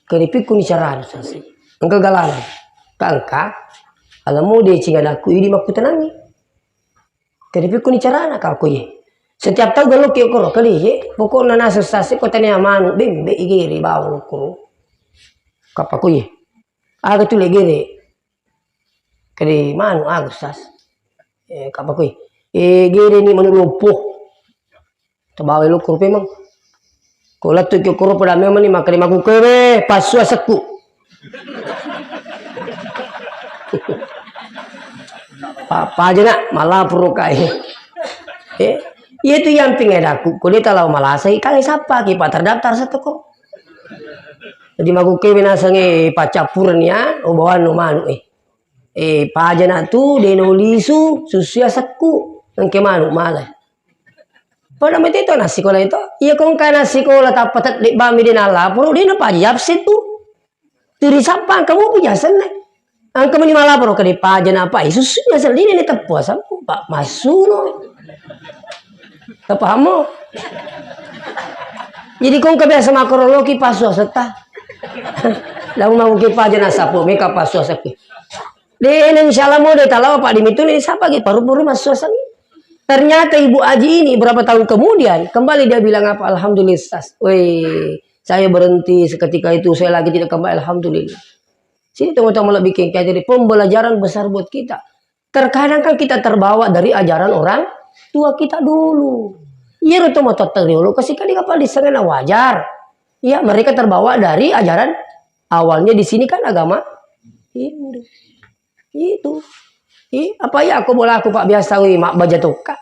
Keripik kuni carana sasi. Engkau galalan. Kangka alamu de cingadaku ini maku tenangi. Keripik kuni carana kak aku ye. Setiap tahun galok ke koro kali ye. Pokoknya nasa sasi kota ni amanu bembe igere bawa lo koro. Kapaku ye. Aga tu legere. Kali manu agustas. Kapaku ye. Gere ni manu lumpuh. Tabawi lu kurup emang. Kula tu ke kurup pada memang ni makan maku kere pasu asaku. Apa aja nak malah perukai. Itu yang pingin aku. Kuli talau malah saya kali siapa kita terdaftar satu kok. Jadi maku kere nasange pacapuran ya. Obawan no manu paja nak tu deno lisu susu asaku. Nang ke manu malah. Pada mati itu nasi sekolah itu, iya kong kana sekolah tapat di bami di nala, puro di napa yapset tu, tiri sapang kamu punya sana, ang kamu ni malah puro kadi pajan apa, susunya sendiri ni tepuas aku pak masuno, paham mo? Jadi kong kebiasa makrologi pasu serta, lalu mau kita pajan asapu, mereka pasu sakit. Di insyaallah mau deh talawa pak dimitun ini siapa gitu paru-paru masuk sana. Ternyata Ibu Aji ini berapa tahun kemudian kembali dia bilang apa? Alhamdulillah. Woi, saya berhenti seketika itu saya lagi tidak kembali. Alhamdulillah. Sini teman-teman lebih bikin kayak jadi pembelajaran besar buat kita. Terkadang kan kita terbawa dari ajaran orang tua kita dulu. Iya itu mau dulu kasih kali kapal di sana wajar. Ya mereka terbawa dari ajaran awalnya di sini kan agama Hindu. Itu. Apa ya aku bola aku pak biasa wi mak baja toka.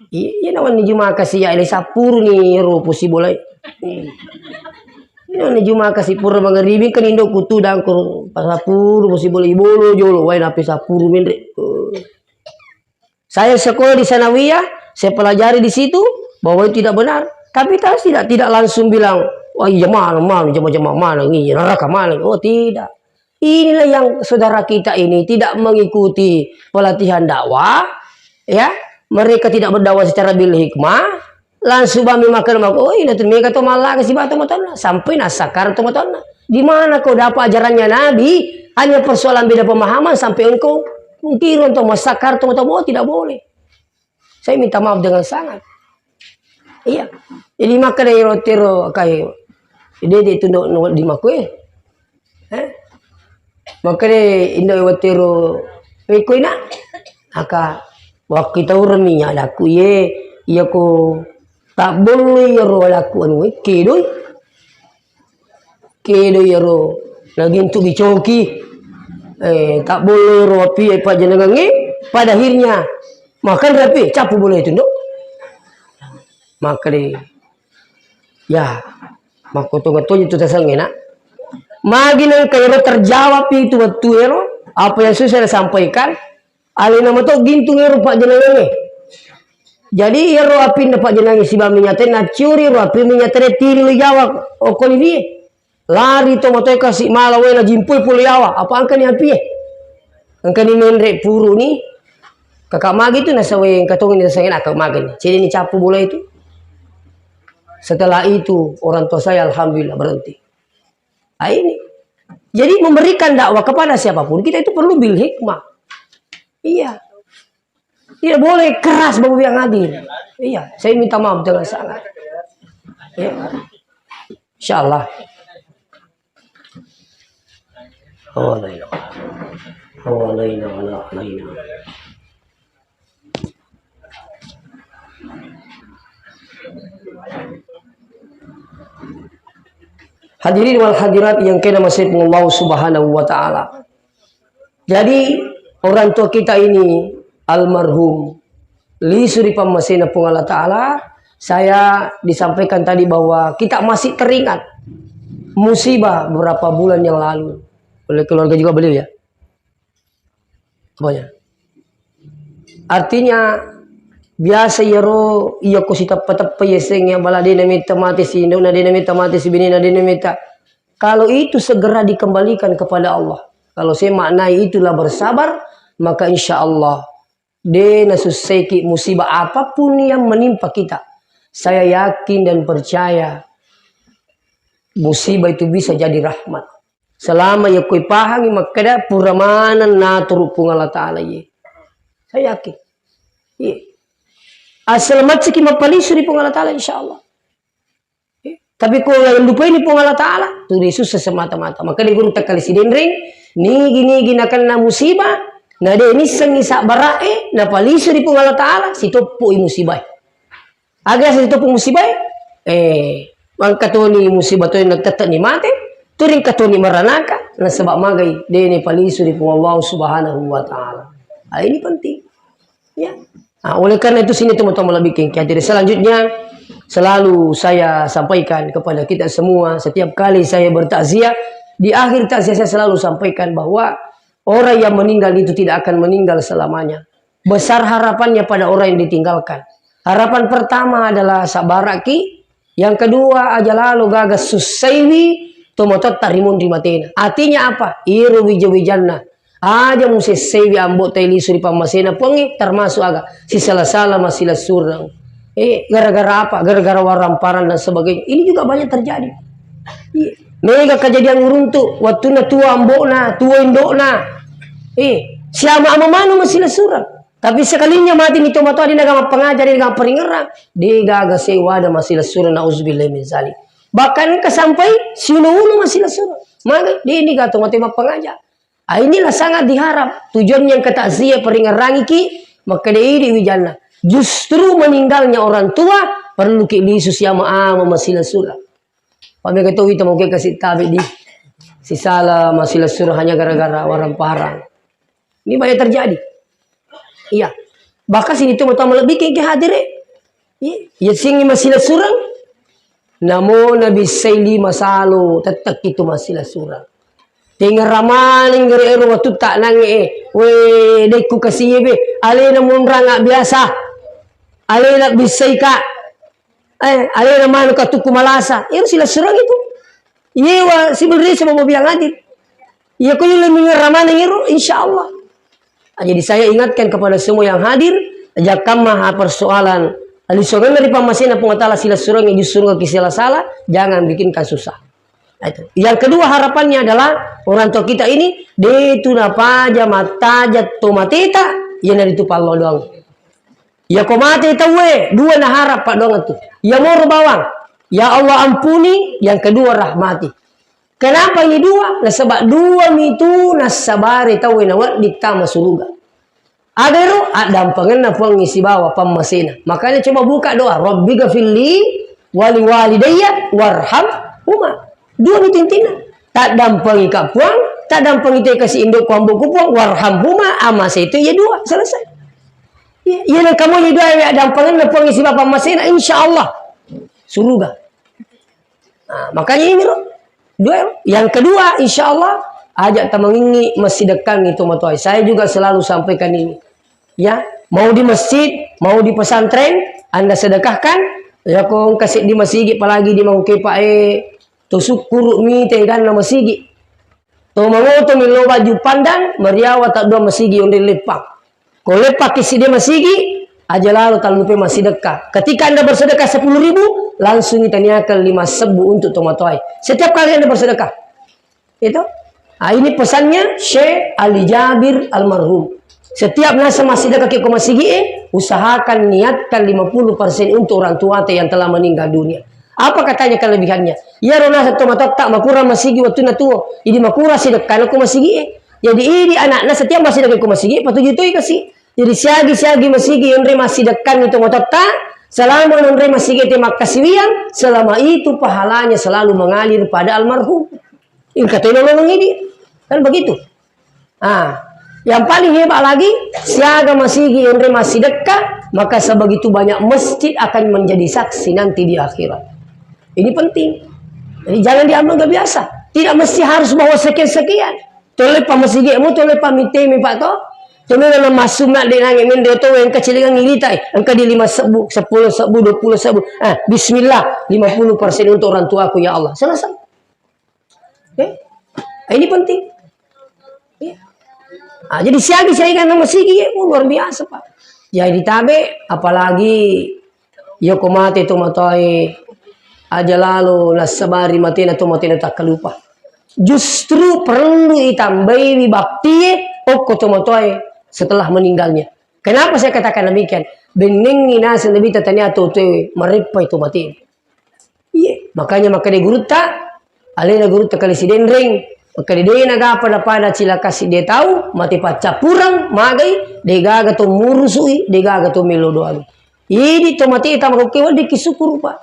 Iya nawan ni juma kasih ya elisa pur ni ro pusi bola. Ini ni juma kasih pur mangeribi kan indo kutu dang kur pasapur pusi bola ibolo jolo wai napi sapur mendre. Saya sekolah di Sanawiyah, saya pelajari di situ bahwa itu tidak benar. Tapi tidak langsung bilang, wah iya mana jemaah mana ini neraka mana. Oh tidak. Inilah yang saudara kita ini tidak mengikuti pelatihan dakwah, ya. Mereka tidak berdakwah secara bil hikmah, langsung bami makan oh ini tuh mereka tuh malah kasih batu matana sampai nasakar tuh matana. Di mana kau dapat ajarannya Nabi? Hanya persoalan beda pemahaman sampai engkau mungkin untuk masakar tuh matana, oh tidak boleh. Saya minta maaf dengan sangat. Iya. Jadi makan dari roti kayak ini itu di makwe. Makanya indah watero ina aka waktu itu reminya laku iya ko tak boleh yaro laku anu kedo yaro lagi untuk dicoki tak boleh ropi apa jenengange pada akhirnya makan rapi capu boleh itu ndok makanya ya makoto-koto itu tasangena Magin kayak terjawab itu waktu ero apa yang sudah saya sampaikan alih nama tuh gintung ero pak jenengan jadi ero api pak jenengan si bami nyate na curi ero api menyate tiri jawab okoli dia lari to moto kasih malah wena jimpul puliawa apa angka ni api angka ni menrek puru ni kakak magi itu nasa yang katongin saya nak magi jadi ni capu bola itu setelah itu orang tua saya alhamdulillah berhenti. Nah, ini jadi memberikan dakwah kepada siapapun kita itu perlu bil hikmah. Iya, tidak boleh keras bagi yang adil. Iya, saya minta maaf dengan sangat. Ya. Insyaallah. Hadirin wal hadirat yang kena masih Allah Subhanahu wa taala. Jadi orang tua kita ini almarhum li suri pamasina pung Allah taala, saya disampaikan tadi bahwa kita masih teringat musibah beberapa bulan yang lalu oleh keluarga juga beliau ya. Apanya? Artinya biasa yaro iya ko sita patap payeseng yang bala dinamita mati si na dinamita mati si binina dinamita. Kalau itu segera dikembalikan kepada Allah. Kalau saya maknai itulah bersabar, maka insya Allah dena suseki musibah apapun yang menimpa kita. Saya yakin dan percaya musibah itu bisa jadi rahmat. Selama ya koi pahami makada puramanan natur pung Allah Ta'ala ye. Saya yakin. Iya. Asal matsiki mapalisuri pung Allah Ta'ala insyaallah. Tapi kalau yang lupa ini pung Allah Ta'ala itu susah semata-mata. Maka di guru takali sidendring nigi nakan na musibah na de ni sengisa barae na palisuri pung Allah Ta'ala sitopo musibah. Aga sitopo musibah mangkatoni musibah to nagtata ni mate turing katoni maranaka na sebab magai de ni palisuri pung Allah Subhanahu wa Ta'ala. Ini penting. Ya. Nah, oleh karena itu sini teman-teman lebih kengkian. Jadi selanjutnya selalu saya sampaikan kepada kita semua setiap kali saya bertakziah, di akhir takziah saya selalu sampaikan bahwa orang yang meninggal itu tidak akan meninggal selamanya. Besar harapannya pada orang yang ditinggalkan. Harapan pertama adalah sabaraki. Yang kedua aja lalu gagas susaiwi tomotot tarimun di matena. Artinya apa? Iru wijawijanna. Aja musi sewi ambot teli suri pamasena pongi termasuk agak si salah-salah masih surang. Gara-gara apa? Gara-gara waramparan dan sebagainya. Ini juga banyak terjadi. Mega kejadian uruntu waktu na tua ambokna, tua indokna. Siapa amamanu masih surang. Tapi sekalinya mati ni tomato di negara pengajar di negara peringerang. Dia gaga sewa ada masih surang nauzubillah min zalik. Bahkan kesampai si ulu masih surang. Maka dia ini kata mati pengajar. Inilah sangat diharap tujuan yang ketakziah peringerang iki maka dia ini wijana. Justru meninggalnya orang tua perlu ki lisus yang masih surang. Pami kata kita mau kasih tabi di si salah masih surang hanya gara-gara orang parang. Ini banyak terjadi. Iya. Bahkan sini tu mata lebih ke hadir. Ya singi masih surang. Namo Nabi Saili masalo tetap itu masih surang. Tinggal ramaling gari ero waktu tak nangi we deku kasih be alena munrang biasa. Alena bisaika. Alena manu katuku malasa. Ero sila surang itu. Iya si berdiri sama bilang hadir. Iya kau yang lebih ramaling ero insyaallah. Jadi saya ingatkan kepada semua yang hadir, jakam maha persoalan. Alisokan dari pamasina pengatala sila surang yang justru ke salah, jangan bikinkan susah. Itu. Yang kedua harapannya adalah orang tua kita ini itu napaja mataja tomateta yang dari itu palo doang. Ya komate tawe dua nah harap pak doang itu. Ya mau bawang. Ya Allah ampuni, yang kedua rahmati. Kenapa ini dua? Nah sebab dua itu nasabari tahu nawat dikta masuruga. Ada ro dampangan na puang isi bawah pamasina. Makanya coba buka doa. Rabbi ghafirli wali walidayya warham huma. Dua itu intinya. Tak dampangi ka puang, tak dampangi te kasih induk kuambu puang warham huma amas itu ya dua selesai. Ya dan kamu ini dua ya dampangan na puang isi bawah pamasina insyaallah suruga. Nah, makanya ini loh. Dua. Yang kedua, insya Allah ajak temengi masih dekat itu matuai. Saya juga selalu sampaikan ini. Ya, mau di masjid, mau di pesantren, Anda sedekahkan. Ya, kong kasih di masjid, apalagi di mau kepa tu syukur mi tegan na masjid. Tu mangoto milo baju pandang, meriawa tak dua masjid onde lepak. Kalau lepak isi dia masjid, aja lalu tak lupa masih dekat. Ketika Anda bersedekah 10.000. Langsung ditanyakan 5 sebu untuk tomatoai. Setiap kali Anda bersedekah. Itu. Ini pesannya Syekh Ali Jabir almarhum. Setiap nasa masih dekat ke masjid usahakan niatkan 50% untuk orang tua yang telah meninggal dunia. Apa katanya kelebihannya? Ya rona satu mata tak makura masih waktu na tua. Ini makura sedekah aku masih. Jadi ini anak-anak setiap masih dekat ke masjid patuju itu kasih. Jadi siagi masih yang masih dekat itu mata tak. Selama menerima masih makasihwian, selama itu pahalanya selalu mengalir pada almarhum. Ini katanya nolong ini. Kan begitu. Yang paling hebat lagi, siaga masih yang masih dekat, maka sebegitu banyak masjid akan menjadi saksi nanti di akhirat. Ini penting. Jadi jangan diambil gak biasa. Tidak mesti harus bawa sekian-sekian. Toleh pa masjidmu, toleh pa mitemi pak toh. Cuma dalam masuk nak dia nangis min dia tu yang kecil yang ngilitai angka di 5 sebu 10 sebu 20 sebu bismillah 50% untuk orang tua aku ya Allah selesai. Ini penting. Jadi siagi kan masih luar biasa pak. Jadi tabe apalagi yo komate tu matoi aja lalu nasabari matina tu matina tak kelupa. Justru perlu ditambahi bakti pokok tu matoi setelah meninggalnya. Kenapa saya katakan demikian? Benengi nasi lebih tatanya atau meripai itu mati. Iya, makanya maka dia guru tak, alena guru tak kali si denring, maka dia naga pada cila kasih dia tahu mati pacar purang magai, dia gaga tu murusui, dia gaga tu melodoan. Ini tu mati kita makukewa di kisukur pak.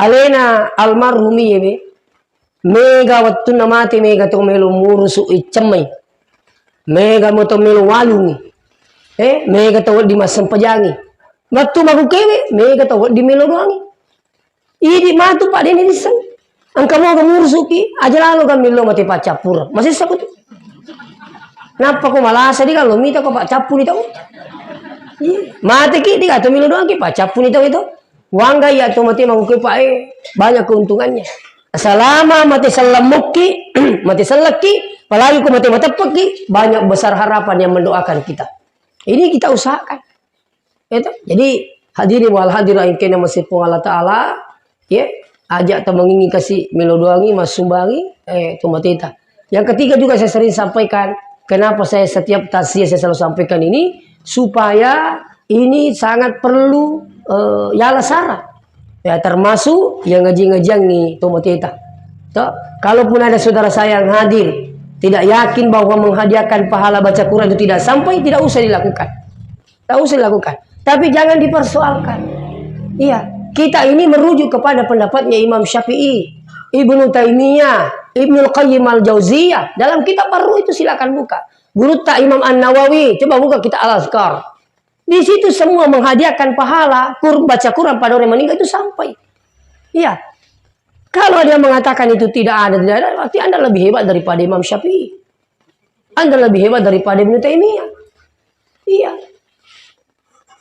Alena almarhumi yebe, mega waktu namati mega tu melo murusui cemai. Mega moto melo walungi. Mega tawad di masam pajangi. Matu makukewe, mega tawad di melo doangi. Idi matu pak deni disang. Angka mo gamursuki, aja lalu kami lo mati pak capur. Masih sakut. Napa ko malasa di kalau mita ko pak capur itu. Mati ki di atau milu doang ki pacap pun itu. Wangga ya to mati mau ki banyak keuntungannya. Selama mati selemuki, mati seleki, apalagi ku mati matepeki, banyak besar harapan yang mendoakan kita. Ini kita usahakan. Itu. Jadi hadirin wal hadirin kena masih Allah Taala, ya, ajak temengi kasih milu doangi mas sumbangi, tu mati ta. Yang ketiga juga saya sering sampaikan, kenapa saya setiap tasya saya selalu sampaikan ini supaya ini sangat perlu yala sara. Ya termasuk yang ngejang nih tomatita. Kalaupun ada saudara saya yang hadir tidak yakin bahwa menghadiahkan pahala baca Quran itu tidak sampai, tidak usah dilakukan. Tidak usah dilakukan. Tapi jangan dipersoalkan. Iya, kita ini merujuk kepada pendapatnya Imam Syafi'i, Ibnu Taimiyah, Ibnu Qayyim al-Jauziyah. Dalam kitab baru itu silakan buka. Guru Tak Imam An-Nawawi, coba buka kitab Al-Azkar. Di situ semua menghadiahkan pahala baca Quran pada orang meninggal itu sampai. Iya. Kalau dia mengatakan itu tidak ada, berarti Anda lebih hebat daripada Imam Syafi'i. Anda lebih hebat daripada Ibnu Taimiyah. Iya.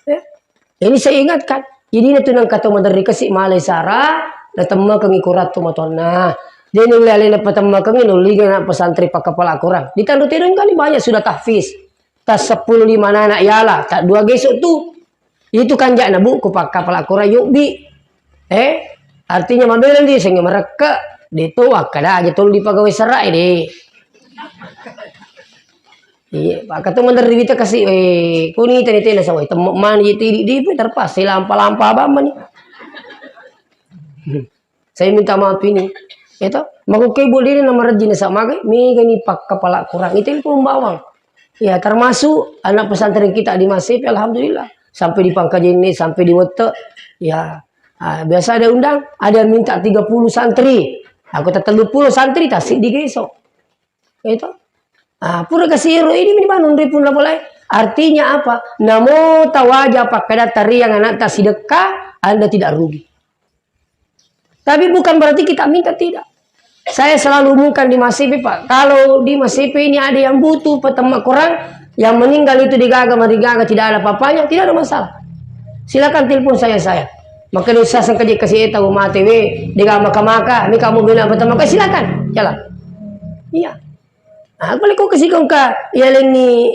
Ya. Ini saya ingatkan. Jadi itu nang kata dari kasih malai sara, datang ke ngikurat tu matona. Dia nilai pertama kami nuli dengan pesantren pak kepala Quran. Di tandu tereng kali banyak sudah tahfiz. Tas 10 5 anak yala, tak 2 gesok tu. Itu kan jak nabu ku pak kepala Quran yuk bi. Artinya mabelan dia sehingga mereka itu kada aja tol di pegawai serai deh. Iya, pak kata mandar kita kasih kuni tene sama teman itu di terpas lampa-lampa abang ni. Saya minta maaf ini. Itu makukai boleh nama rajin sama mi gani pak kepala Quran itu pun bawang. Ya termasuk anak pesantren kita di Masif, alhamdulillah sampai di Pangkajene, sampai di Wete. Ya biasa ada undang, ada yang minta 30 santri. Aku tak 30 santri tasik di gesok. Itu. Pura kasih ini bangun pun lah boleh. Artinya apa? Namo tawaja pakada tari yang anak tak sedekah, Anda tidak rugi. Tapi bukan berarti kita minta tidak. Saya selalu umumkan di Masipi Pak. Kalau di Masipi ini ada yang butuh peternak Quran, yang meninggal itu digaga tidak ada papanya, tidak ada masalah. Silakan telepon saya. Maka dosa sengkaji kasih tahu mati we, diga maka ini kamu bilang peternak, silakan jalan. Iya. Balik kau kasih kau ka yaling ni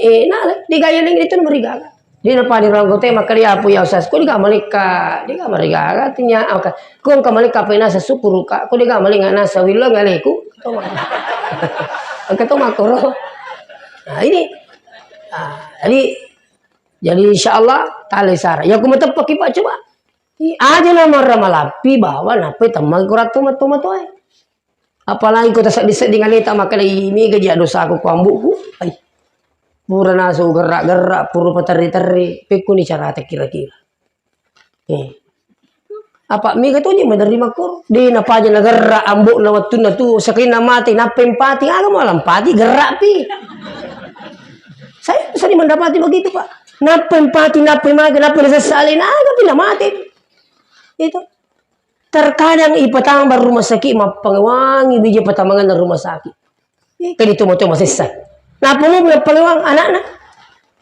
diga yaling itu merigaga. Dia napa di orang kote maka dia apu ya usas. Kau diga malika merigaga artinya apa? Kau malika pena sesupuru ka. Kau diga malinga nasa wilo ngaleku. Ketemu makro. Nah ini. Jadi insyaallah tali sara. Ya aku mau tepaki Pak coba. Aja nama ramalapi bahwa nape temal kurat tomat apalagi kau tak diseding alita maka ini gaji dosa aku kuambuku. Pura nasu gerak-gerak, pura peteri-teri, peku ni cara tak kira-kira. Apa mi kata ni menerima kor? Di napa aja gerak ambuk na waktu na tu sakina mati, napa empati, agak malam empati gerak pi. Saya sering mendapati begitu Pak. Napa empati, napa mati, napa sesalin, agak tidak mati. Itu. Terkadang ipatang baru rumah sakit, mapangewangi biji patamangan dari rumah sakit. Kan itu mau masih sah. Nah, pengu pengewang anak-anak.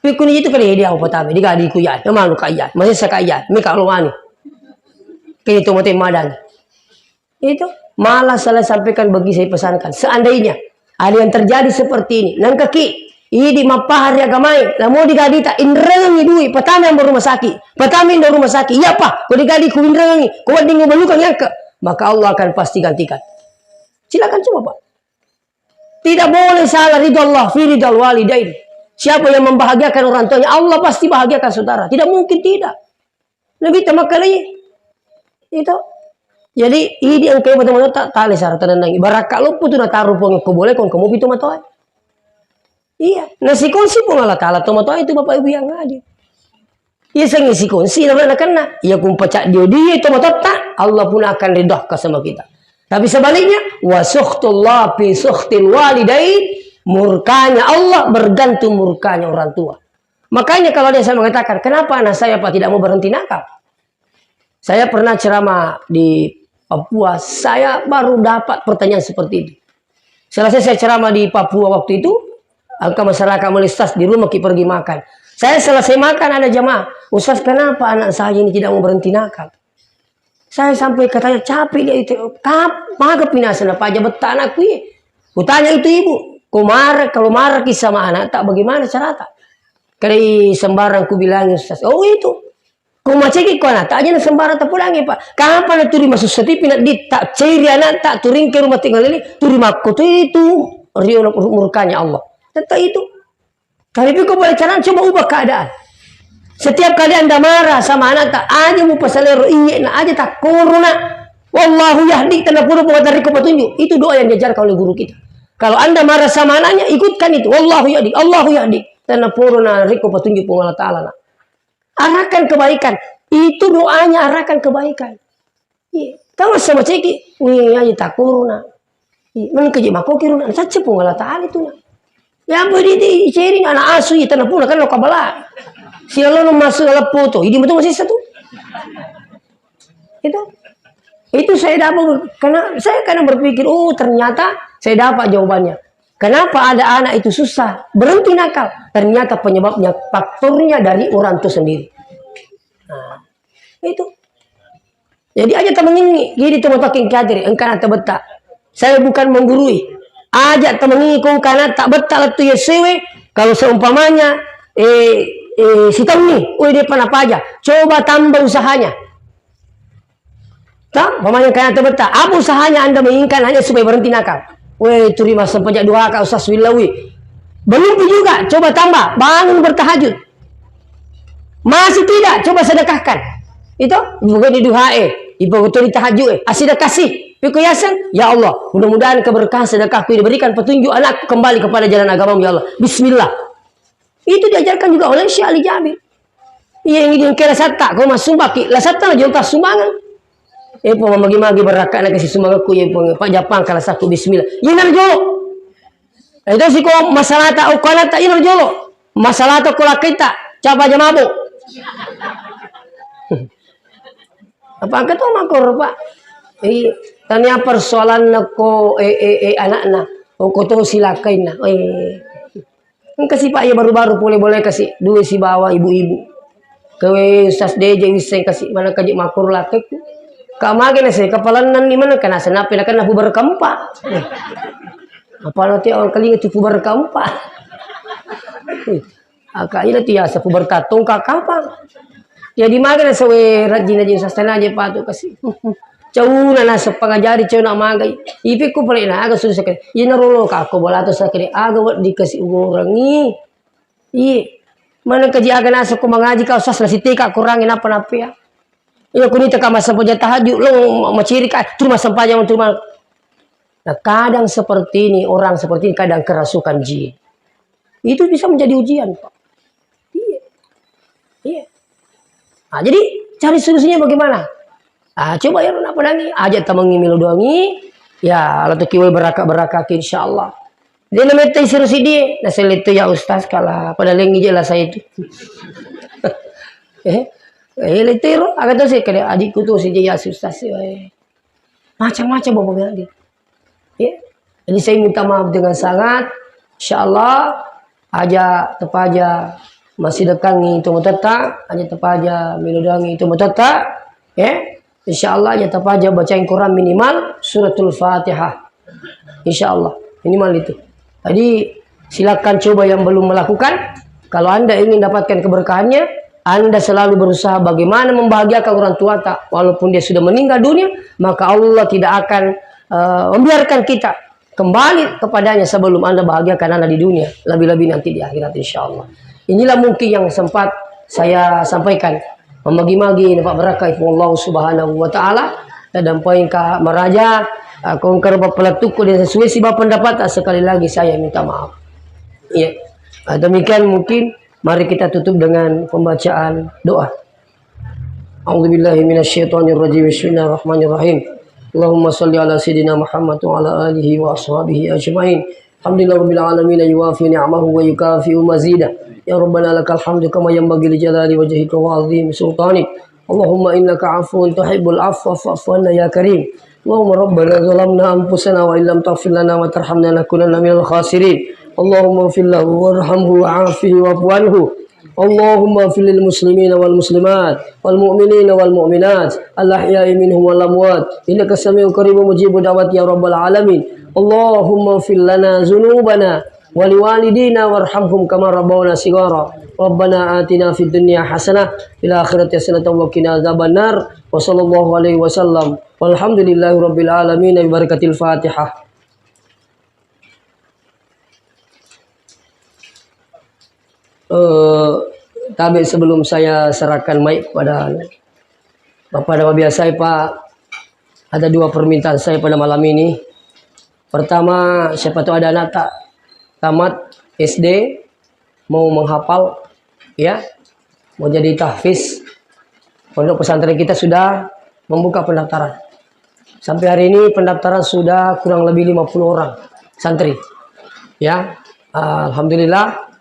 Pikun itu kan dia apa tahu, dia gadi kuyai, malu kaya, masih sekaya, mereka luani. Kayak itu motif madang. Itu malah saya sampaikan bagi saya pesankan. Seandainya ada yang terjadi seperti ini, nang kaki, ini di mapahari agamai, namun digadi tak indrengi duit, pertama yang berumah sakit, pertama yang rumah sakit, iya pak, kau digadi ku indrengi, kau dingin belukan yang ke, maka Allah akan pasti gantikan. Silakan coba pak. Tidak boleh salah ridha Allah fi ridal walidain. Siapa yang membahagiakan orang tuanya, Allah pasti bahagiakan saudara. Tidak mungkin tidak. Lebih tamak kali itu. Jadi ini yang kayak betul-betul tak tali syarat tenang. Ibarat kalau putu na taruh pun kau boleh kau kamu itu matoy. Iya. Nasi konsi pun Allah Taala tu matoy itu bapak ibu yang ada. Iya sengisi konsi namanya kena. Iya kumpacak dia itu matoy tak. Allah pun akan ridha sama kita. Tapi sebaliknya, wasuhtullah fi suhtil walidain, murkanya Allah bergantung murkanya orang tua. Makanya kalau dia saya mengatakan, kenapa anak saya Pak tidak mau berhenti nakal? Saya pernah ceramah di Papua, saya baru dapat pertanyaan seperti itu. Selesai saya ceramah di Papua waktu itu, angka masyarakat melistas di rumah pergi makan. Saya selesai makan ada jamaah. Ustaz, kenapa anak saya ini tidak mau berhenti nakal? Saya sampai katanya capek dia itu. Maka pinasan apa aja betah anakku ya. Kutanya itu ibu. Kalau marah kisah sama anak tak bagaimana cara tak? Kali sembarang ku bilang Ustaz. Oh itu. Kau macam ni kau nak tak aja sembarang tak pulang ya Pak. Kapan tu masuk setiap nak di tak ceri anak tak turing ke rumah tinggal ini turi makku tu itu rio murkanya Allah. Tetap itu. Tapi kau boleh cara coba ubah keadaan. Setiap kali anda marah sama anak tak aja mau pasalero iya nak aja tak corona. Wallahu yahdi tanda pura buat dari kau petunjuk. Itu doa yang diajarkan oleh guru kita. Kalau anda marah sama anaknya ikutkan itu. Wallahu yahdi, Allahu yahdi tanda pura dari kau petunjuk Allah Taala. Arahkan kebaikan. Itu doanya arahkan kebaikan. Iya. Kalau sama ceki, nih aja tak corona. Iya. Mana kerja makau kiruna. Saja pun Allah Taala itu. Ya boleh di sharing anak asu ya tanah pula kan lo kabala. Sila lo masuk dalam foto. Ini betul masih satu. Itu saya dapat karena saya kadang berpikir, oh ternyata saya dapat jawabannya. Kenapa ada anak itu susah berhenti nakal? Ternyata penyebabnya, faktornya dari orang itu sendiri. Nah, itu. Jadi aja teman ini, jadi teman pakai kadir, engkau tak betah. Saya bukan menggurui. Ajak teman ini kau karena tak betah tu ya sewe. Kalau seumpamanya, si tahu ni, dia pernah apa aja. Coba tambah usahanya. Tak, pamanya karena tak betah. Apa usahanya anda menginginkan hanya supaya berhenti nakal? Weh, terima sempajak dua kau Ustaz Wilawi. Belum juga, coba tambah. Bangun bertahajud. Masih tidak, coba sedekahkan. Itu, bukan di duhae. Ibu betul di tahajud. Asidah kasih. Piku yasan. Ya Allah, mudah-mudahan keberkahan sedekahku diberikan petunjuk anakku kembali kepada jalan agamamu ya Allah. Bismillah. Itu diajarkan juga oleh Syekh Ali Jabir. Yang kira satta, kau masuk baki. Lah satta lah jontas sumbangan. Magi-magi berakat nak kasih sumbangan aku. Pak Japang kalah saku bismillah. Ini narjolo. Itu sih kau masalah tak ukana tak ini narjolo. Masalah tak kula kita. Capa aja mabuk. Apa angkat tu makor Pak? Tanya persoalan nako anak-anak. Kau tu silakan na. Kasih Pak ya baru-baru boleh kasih duit si bawa ibu-ibu. Kewe Ustaz DJ bisa kasih mana kajik makor lakek. Kamagin saya kapalanan ni mana kana sanapi na kana bubar kampa. Apa nanti orang kali itu bubar kampa. Aka ina ti asa bubar tatong kakapa. Ya di maga na sawe rajin sastana aja patu kasih. Cauna na sa pangajari cauna magay. Ipik ko pala ina aga susu sakit. Ina rolo ka ako bola to sakit. Aga wat dikasih orang ni. Mana kaji aga nasa ko mangaji ka usas na sitika kurangin apa ya. Ya kunita ka masampaja tahajud lo maciri ka terima sampaja terima. Nah, kadang seperti ini orang seperti ini kadang kerasukan jin. Itu bisa menjadi ujian, Pak. Iya. Nah, jadi cari solusinya bagaimana? Coba ya apa dangi, ajak tamangi milodoangi. Ya, lalu kiwai berakak insyaallah. Dia namanya solusi dia. Nah, saya lihat ya Ustaz kala pada lengi jelas saya itu. Letero, agak tu sih kalau adikku tu sih dia Ustaz sih. Macam-macam bapak bilang dia. Ya. Jadi saya minta maaf dengan sangat. Insyaallah aja tepaja masih dekangi itu matata, aja tepaja milodangi itu matata. Ya. Insyaallah aja tepaja bacain Quran minimal suratul Fatihah. Insyaallah minimal itu. Jadi silakan coba yang belum melakukan. Kalau Anda ingin dapatkan keberkahannya, Anda selalu berusaha bagaimana membahagiakan orang tua tak, walaupun dia sudah meninggal dunia, maka Allah tidak akan membiarkan kita kembali kepadanya sebelum Anda bahagiakan Anda di dunia, lebih-lebih nanti di akhirat insyaallah. Inilah mungkin yang sempat saya sampaikan, memagi-magi Pak Barakah Allah Subhanahu wa taala dan poin ka meraja kongkar peletuku dan sesuai si pendapat. Sekali lagi saya minta maaf. Ya. Demikian mungkin. Mari kita tutup dengan pembacaan doa. A'udzubillahi minasyaitonirrajim. Bismillahirrahmanirrahim. Allahumma shalli ala sayidina Muhammad wa ala alihi wa ashabihi ajmain. Alhamdulillahirabbil alamin yuwafi ni'amahu wa yukafi'u mazida. Ya rabbana lakal hamdu kama yanbaghi li jalali wajhika wa 'azimi sultanik. Allahumma innaka 'afuwun tuhibbul 'afwa fa'fu 'anna ya karim. Allahumma rabbana zalamna anfusana wa illam taghfir lana wa tarhamna lanakunanna minal khasirin. Allahumma ighfir lahu warhamhu wa'afihi wa'fu anhu Allahumma fil lil muslimina wal muslimat wal mu'minina wal mu'minat al ahya'i minhum wal amwat innaka sami'un qaribun mujibud da'wati ya rabbal alamin. Allahumma fil lana dzunubana wa liwalidina warhamhum kama rabbawna shighara. Rabbana atina fid dunya hasanah fil akhirati hasanah wa qina adzabannar. Wa sallallahu alaihi wasallam. Walhamdulillahi rabbil alamin bi barakatil Fatihah. Tapi sebelum saya serahkan mic kepada Bapak dan Bapak saya, Pak, ada dua permintaan saya pada malam ini. Pertama, siapa tahu ada anak tak tamat SD mau menghafal, ya, mau jadi tahfiz. Pondok pesantren kita sudah membuka pendaftaran. Sampai hari ini pendaftaran sudah kurang lebih 50 orang santri. Ya, alhamdulillah.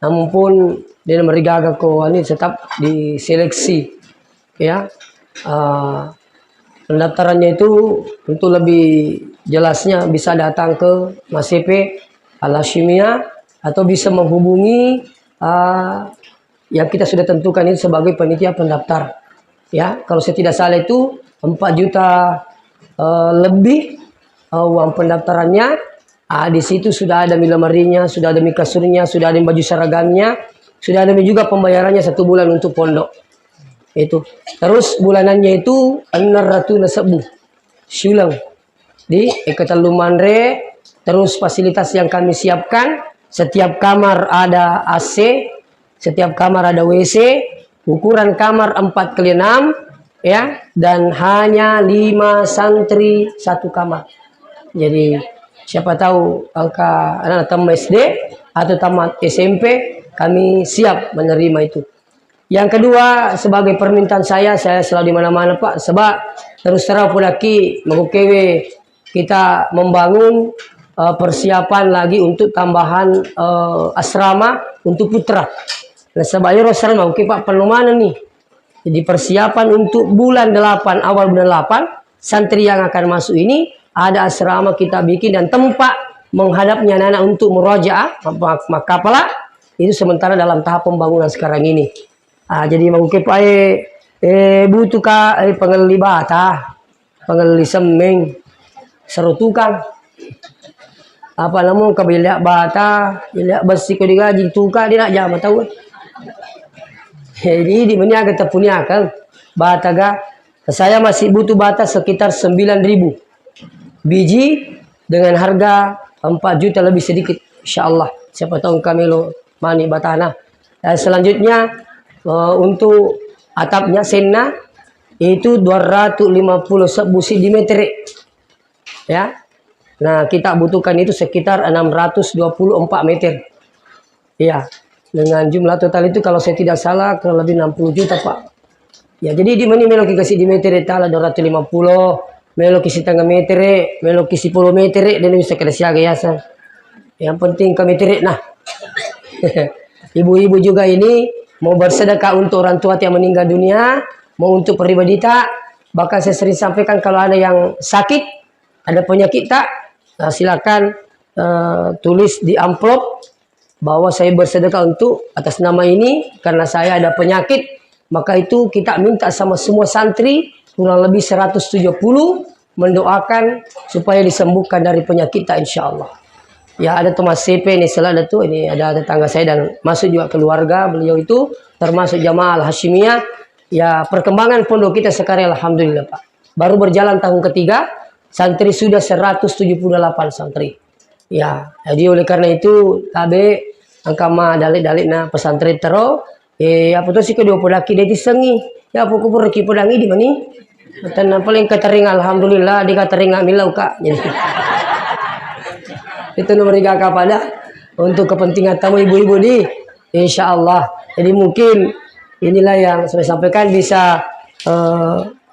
Namun pun dia merigaga ko ini tetap diseleksi, ya. Pendaftarannya itu untuk lebih jelasnya bisa datang ke Mas CP Al-Hashimiyah atau bisa menghubungi yang kita sudah tentukan ini sebagai panitia pendaftar, ya. Kalau saya tidak salah itu 4 juta lebih uang pendaftarannya. Di situ sudah ada mie lemarinya, sudah ada mie kasurnya, sudah ada baju seragamnya, sudah ada juga pembayarannya 1 bulan untuk pondok. Itu. Terus bulanannya itu 600 sebu. Syulang di Ikatan Lumandre. Terus fasilitas yang kami siapkan, setiap kamar ada AC, setiap kamar ada WC, ukuran kamar 4x6, ya, dan hanya 5 santri 1 kamar. Jadi siapa tahu angka anak tamat SD atau tamat SMP, kami siap menerima itu. Yang kedua, sebagai permintaan saya selalu di mana-mana, Pak, sebab terus terang pulaki mengukewe kita membangun persiapan lagi untuk tambahan asrama untuk putra. Nah, sebabnya Rosario mau Pak perlu mana nih? Jadi persiapan untuk bulan 8, awal bulan 8, santri yang akan masuk ini ada asrama kita bikin dan tempat menghadapnya anak-anak untuk murajaah, maka pala itu sementara dalam tahap pembangunan sekarang ini. Jadi mungkin Pak butuh pengelili bata, pengelili semeng, seru tukang. Apa namun kabila bata, lihat besi ko digaji tukang dia nak jam tahu. Jadi di mana kita punya kan bata ga? Saya masih butuh bata sekitar 9.000 biji dengan harga 4 juta lebih sedikit, insyaallah. Siapa tahu kami lo mani batana. Dan selanjutnya untuk atapnya sena itu 250 cm, ya. Nah, kita butuhkan itu sekitar 624 meter. Ya, dengan jumlah total itu kalau saya tidak salah kurang lebih 60 juta, Pak. Ya, jadi di mana meloki kasih di meter tala 250 meloki setengah meter, meloki 10 meter, dan bisa kita siaga yasan. Yang penting kami meter. Nah, ibu-ibu juga ini mau bersedekah untuk orang tua yang meninggal dunia, mau untuk pribadi tak. Bahkan saya sering sampaikan kalau ada yang sakit, ada penyakit tak, silakan tulis di amplop bahwa saya bersedekah untuk atas nama ini karena saya ada penyakit. Maka itu kita minta sama semua santri kurang lebih 170 mendoakan supaya disembuhkan dari penyakit tak, insya Allah. Ya, ada Thomas CP ini ada tuh, ini ada tetangga saya dan masuk juga keluarga beliau itu termasuk jamaah Al-Hashimiyah. Ya, perkembangan pondok kita sekarang alhamdulillah, Pak. Baru berjalan tahun ketiga, santri sudah 178 santri. Ya, jadi oleh karena itu tabe angkama dalik-dalik na pesantren tero apa tuh sih kedua podaki dia disengi. Ya aku pergi podangi di mana? Dan paling catering alhamdulillah di catering milau Kak. Jadi itu nomor 3 pada untuk kepentingan tamu ibu-ibu di insyaallah. Jadi mungkin inilah yang saya sampaikan, bisa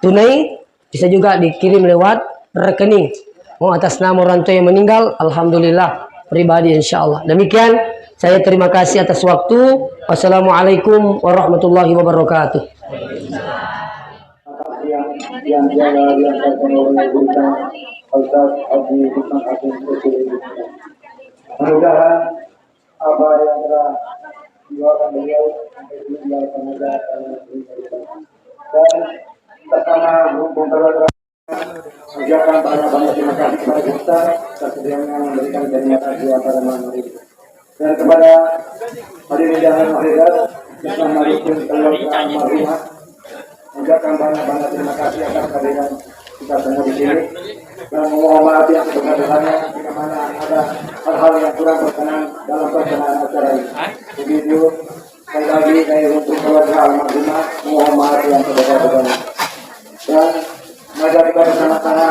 tunai, bisa juga dikirim lewat rekening. Mau atas nama orang tua yang meninggal, alhamdulillah pribadi insyaallah. Demikian, saya terima kasih atas waktu. Wassalamualaikum warahmatullahi wabarakatuh. Yang jaga yang Ustaz Haji Hikmat Hakim mudah-mudahan apa yang telah dibawakan beliau dan bersama Bung mengucapkan banyak terima kasih kepada kita sesedianya memberikan jaminan jiwa pada malam hari ini. Dan kepada hadirin dan hadirat yang mendukung keluarga almarhumah, mengucapkan banyak terima kasih atas kehadiran kita semua di sini dan memohon maaf yang sebesar-besarnya jika mana ada hal-hal yang kurang berkenan dalam pelaksanaan acara ini. Begitu sekali lagi saya untuk keluarga almarhumah mohon maaf yang sebesar-besarnya. Dan mari kita bersama-sama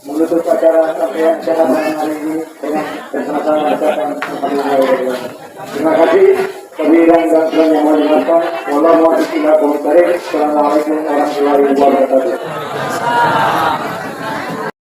menutup acara sampai acara malam hari ini dengan bersama-sama mengucapkan alhamdulillah. Terima kasih kehadiran dan Tuhan yang mau dimaafkan. Wassalamualaikum warahmatullahi wabarakatuh.